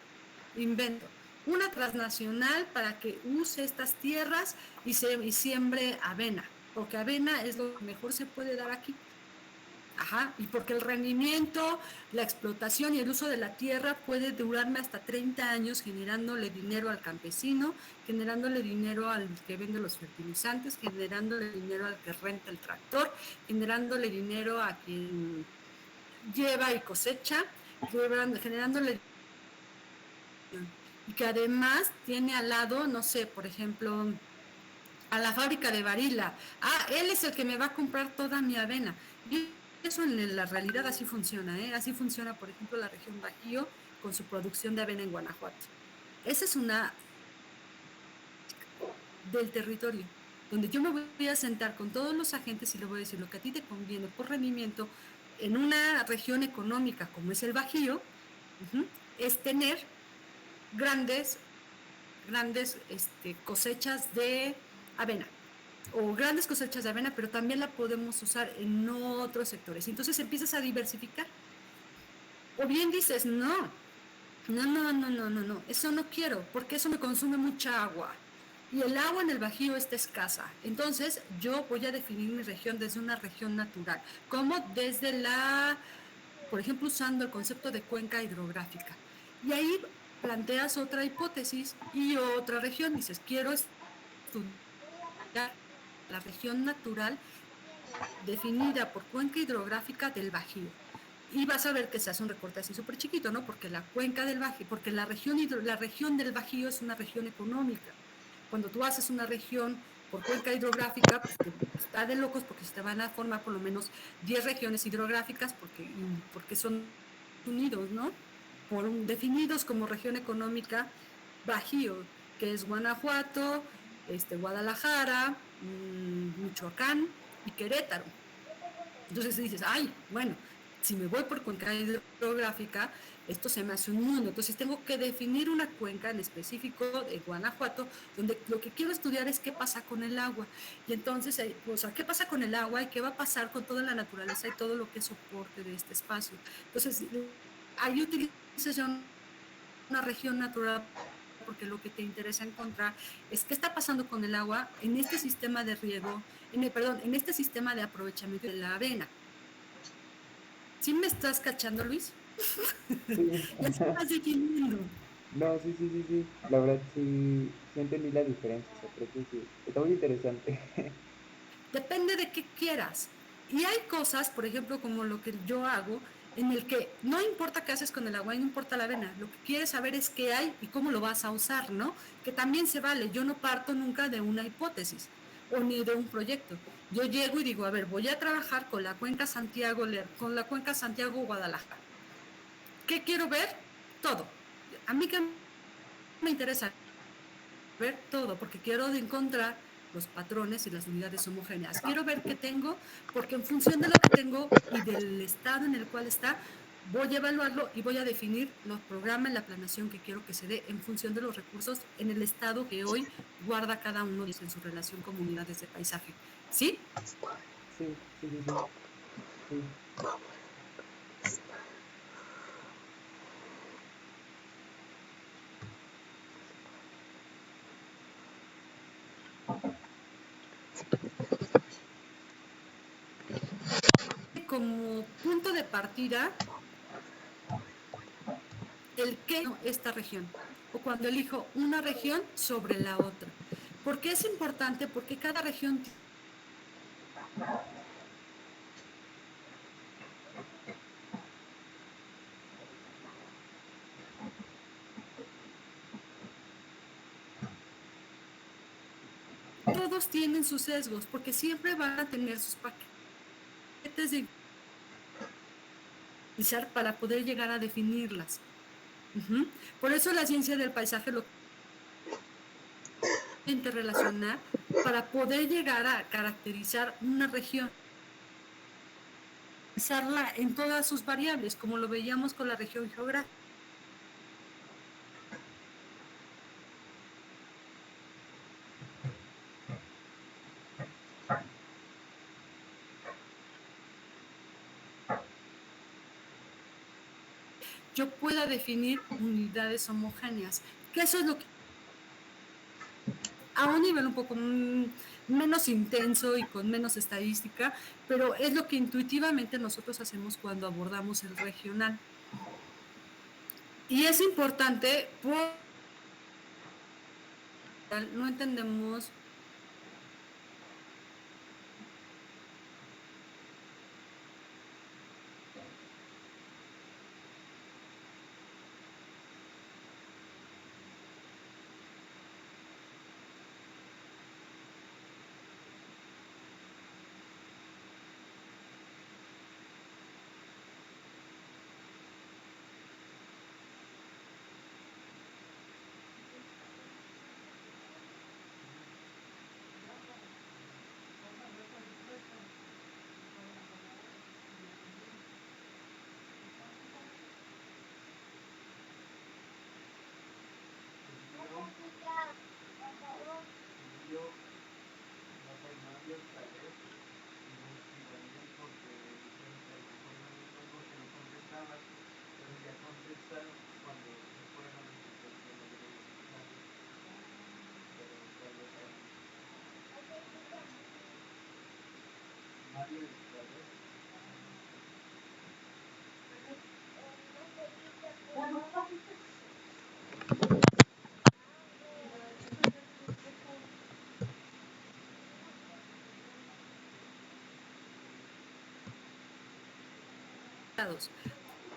invento? Una transnacional para que use estas tierras y siembre avena, porque avena es lo que mejor se puede dar aquí. Y porque el rendimiento, la explotación y el uso de la tierra puede durarme hasta 30 años generándole dinero al campesino, generándole dinero al que vende los fertilizantes, generándole dinero al que renta el tractor, generándole dinero a quien lleva y cosecha, generándole, y que además tiene al lado, no sé, por ejemplo, a la fábrica de Barilla. Él es el que me va a comprar toda mi avena. Y eso en la realidad así funciona, ¿eh? Así funciona, por ejemplo, la región Bajío con su producción de avena en Guanajuato. Esa es una del territorio, donde yo me voy a sentar con todos los agentes y le voy a decir lo que a ti te conviene por rendimiento en una región económica como es el Bajío, es tener grandes cosechas de avena o grandes cosechas de avena, pero también la podemos usar en otros sectores. Entonces empiezas a diversificar. O bien dices, no, eso no quiero, porque eso me consume mucha agua. Y el agua en el Bajío está escasa. Entonces yo voy a definir mi región desde una región natural, como desde por ejemplo, usando el concepto de cuenca hidrográfica. Y ahí planteas otra hipótesis y otra región. Dices, quiero estudiar la región natural definida por cuenca hidrográfica del Bajío. Y vas a ver que se hace un recorte así súper chiquito, ¿no? Porque la cuenca del Bajío, porque la región del Bajío es una región económica. Cuando tú haces una región por cuenca hidrográfica, pues está de locos porque se te van a formar por lo menos 10 regiones hidrográficas porque son unidos, ¿no? Definidos como región económica Bajío, que es Guanajuato, Guadalajara, Michoacán y Querétaro. Entonces dices, bueno, si me voy por cuenca hidrográfica, esto se me hace un mundo. Entonces tengo que definir una cuenca en específico de Guanajuato, donde lo que quiero estudiar es qué pasa con el agua. Y entonces, qué pasa con el agua y qué va a pasar con toda la naturaleza y todo lo que es soporte de este espacio. Entonces, ahí utilizas ya una región natural, porque lo que te interesa encontrar es qué está pasando con el agua en este sistema de riego, en este sistema de aprovechamiento de la avena. ¿Sí me estás cachando, Luis? Sí. Ya estás definiendo. No, sí. La verdad sí entendí la diferencia. O sea, creo que sí. Está muy interesante. Depende de qué quieras. Y hay cosas, por ejemplo, como lo que yo hago, en el que no importa qué haces con el agua y no importa la avena, lo que quieres saber es qué hay y cómo lo vas a usar, ¿no? Que también se vale. Yo no parto nunca de una hipótesis o ni de un proyecto. Yo llego y digo, a ver, voy a trabajar con la cuenca Santiago-Guadalajara. ¿Qué quiero ver? Todo. A mí que me interesa ver todo, porque quiero encontrar los patrones y las unidades homogéneas. Quiero ver qué tengo, porque en función de lo que tengo y del estado en el cual está, voy a evaluarlo y voy a definir los programas, la planeación que quiero que se dé en función de los recursos en el estado que hoy guarda cada uno en su relación con unidades de paisaje. ¿Sí? Sí. Como punto de partida, el qué esta región, o cuando elijo una región sobre la otra. ¿Por qué es importante? Porque cada región todos tienen sus sesgos, porque siempre van a tener sus paquetes de para poder llegar a definirlas. Por eso la ciencia del paisaje lo interrelacionar para poder llegar a caracterizar una región. analizarla en todas sus variables, como lo veíamos con la región geográfica. Yo pueda definir unidades homogéneas, que eso es lo que a un nivel un poco menos intenso y con menos estadística, pero es lo que intuitivamente nosotros hacemos cuando abordamos el regional. Y es importante porque no entendemos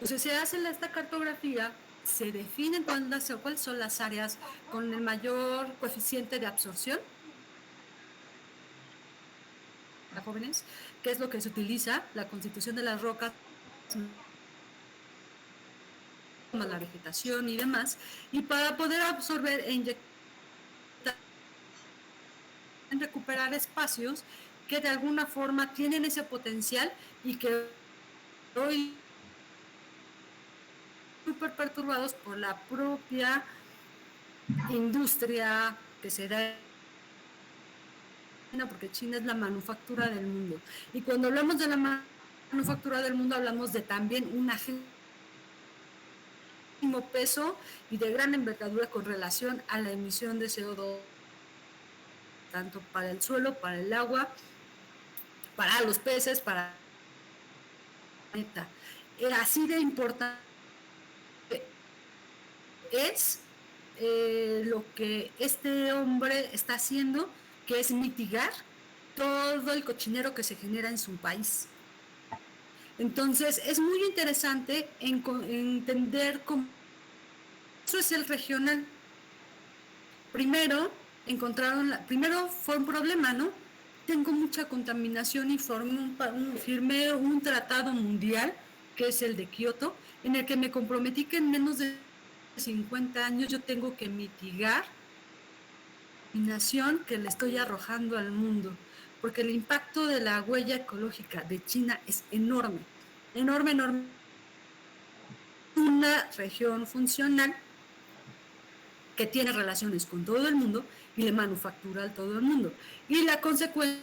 Entonces se hace esta cartografía, se definen cuáles son las áreas con el mayor coeficiente de absorción a jóvenes, qué es lo que se utiliza, la constitución de las rocas, la vegetación y demás, y para poder absorber e inyectar, recuperar espacios que de alguna forma tienen ese potencial y que hoy súper perturbados por la propia industria que se da, porque China es la manufactura del mundo. Y cuando hablamos de la manufactura del mundo, hablamos de también un agente peso y de gran envergadura con relación a la emisión de CO2, tanto para el suelo, para el agua, para los peces, para el planeta. Así de importante es lo que este hombre está haciendo, que es mitigar todo el cochinero que se genera en su país. Entonces es muy interesante entender cómo eso es el regional. Primero primero fue un problema, ¿no? Tengo mucha contaminación y firmé un tratado mundial, que es el de Kioto, en el que me comprometí que en menos de 50 años yo tengo que mitigar la contaminación que le estoy arrojando al mundo, porque el impacto de la huella ecológica de China es enorme, enorme, enorme. Una región funcional que tiene relaciones con todo el mundo y le manufactura a todo el mundo. Y la consecuencia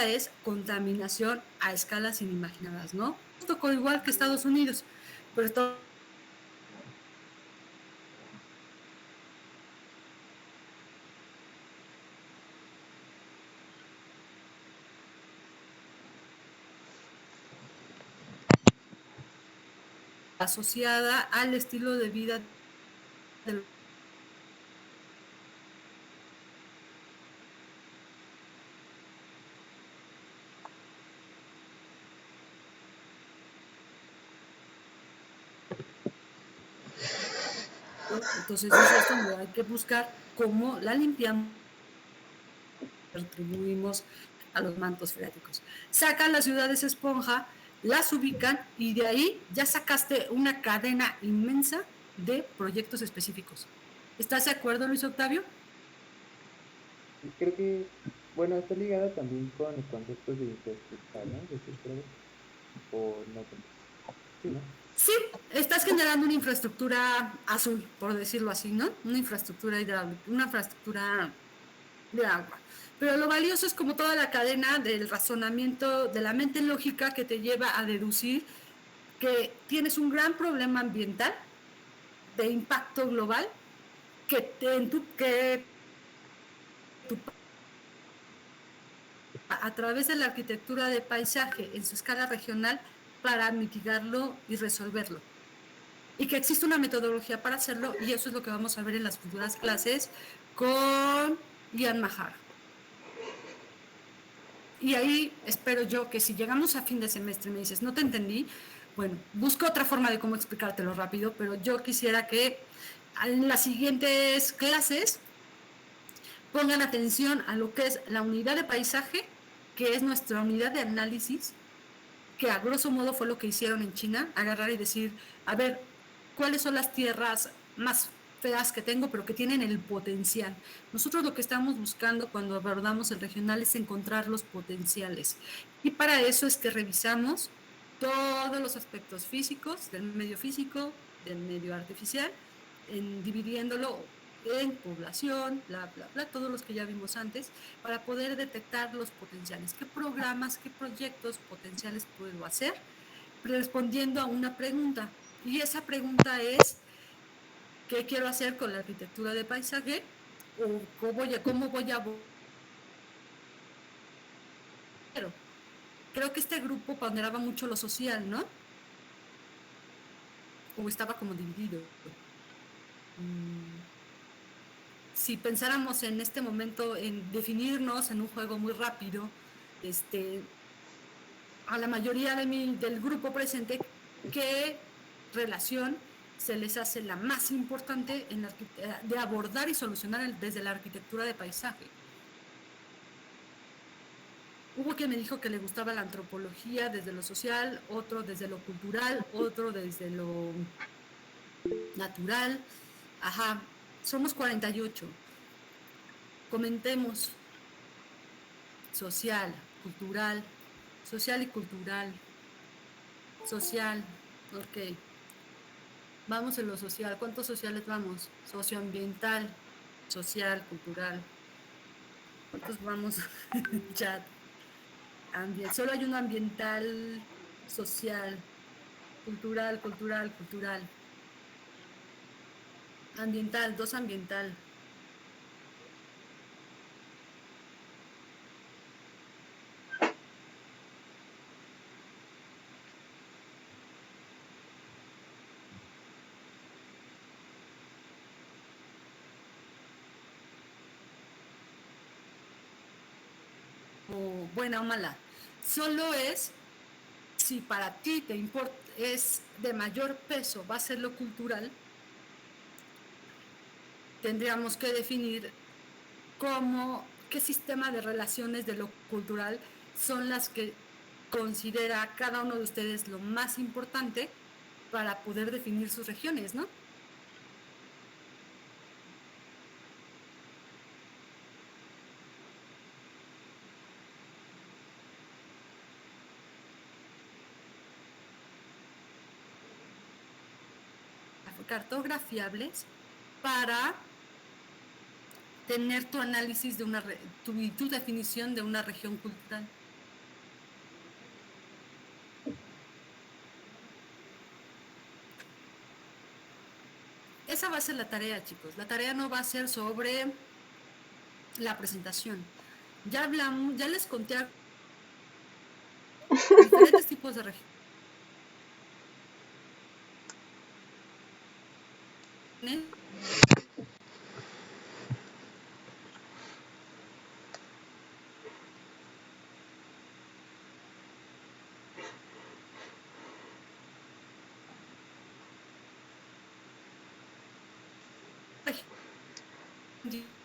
es contaminación a escalas inimaginadas, ¿no? Tocó igual que Estados Unidos, pero esto asociada al estilo de vida del entonces es donde hay que buscar cómo la limpiamos, retribuimos a los mantos freáticos. Sacan las ciudades esponja, las ubican y de ahí ya sacaste una cadena inmensa de proyectos específicos. ¿Estás de acuerdo, Luis Octavio? Creo que, bueno, está ligada también con conceptos de infraestructura, ¿no? ¿O no? Sí, ¿no? Sí, estás generando una infraestructura azul, por decirlo así, ¿no? Una infraestructura hidráulica, una infraestructura de agua. Pero lo valioso es como toda la cadena del razonamiento de la mente lógica que te lleva a deducir que tienes un gran problema ambiental de impacto global que a través de la arquitectura de paisaje en su escala regional para mitigarlo y resolverlo. Y que existe una metodología para hacerlo, y eso es lo que vamos a ver en las futuras clases con Ian Mahar. Y ahí espero yo que si llegamos a fin de semestre y me dices, no te entendí, bueno, busco otra forma de cómo explicártelo rápido, pero yo quisiera que en las siguientes clases pongan atención a lo que es la unidad de paisaje, que es nuestra unidad de análisis, que a grosso modo fue lo que hicieron en China, agarrar y decir, a ver, ¿cuáles son las tierras más feas que tengo, pero que tienen el potencial? Nosotros lo que estamos buscando cuando abordamos el regional es encontrar los potenciales. Y para eso es que revisamos todos los aspectos físicos, del medio artificial, dividiéndolo en población, bla, bla, bla, todos los que ya vimos antes, para poder detectar los potenciales. ¿Qué programas, qué proyectos potenciales puedo hacer? Respondiendo a una pregunta. Y esa pregunta es, ¿qué quiero hacer con la arquitectura de paisaje? ¿O cómo voy a... Creo que este grupo ponderaba mucho lo social, ¿no? O estaba como dividido. Si pensáramos en este momento en definirnos en un juego muy rápido, a la mayoría del grupo presente, ¿qué relación se les hace la más importante de abordar y solucionar desde la arquitectura de paisaje? Hubo quien me dijo que le gustaba la antropología desde lo social, otro desde lo cultural, otro desde lo natural. Ajá, somos 48. Comentemos social, cultural, social y cultural, social, ok. Vamos en lo social. ¿Cuántos sociales vamos? Socioambiental, social, cultural. ¿Cuántos vamos? Chat. Solo hay uno ambiental, social, cultural, cultural, cultural. Ambiental, 2 ambiental. O buena o mala. Solo es si para ti te importa, es de mayor peso, va a ser lo cultural, tendríamos que definir qué sistema de relaciones de lo cultural son las que considera cada uno de ustedes lo más importante para poder definir sus regiones, ¿no? Cartografiables para tener tu análisis de tu definición de una región cultural. Esa va a ser la tarea, chicos. La tarea no va a ser sobre la presentación. Ya hablamos, ya les conté diferentes tipos de regiones.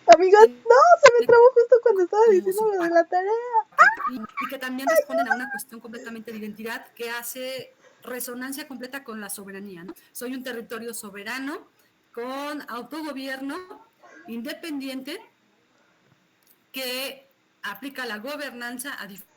Amigas, no, se me trabó justo cuando estaba diciendo lo de la tarea. Y que también responden a una cuestión completamente de identidad que hace resonancia completa con la soberanía, ¿no? Soy un territorio soberano con autogobierno independiente que aplica la gobernanza a diferentes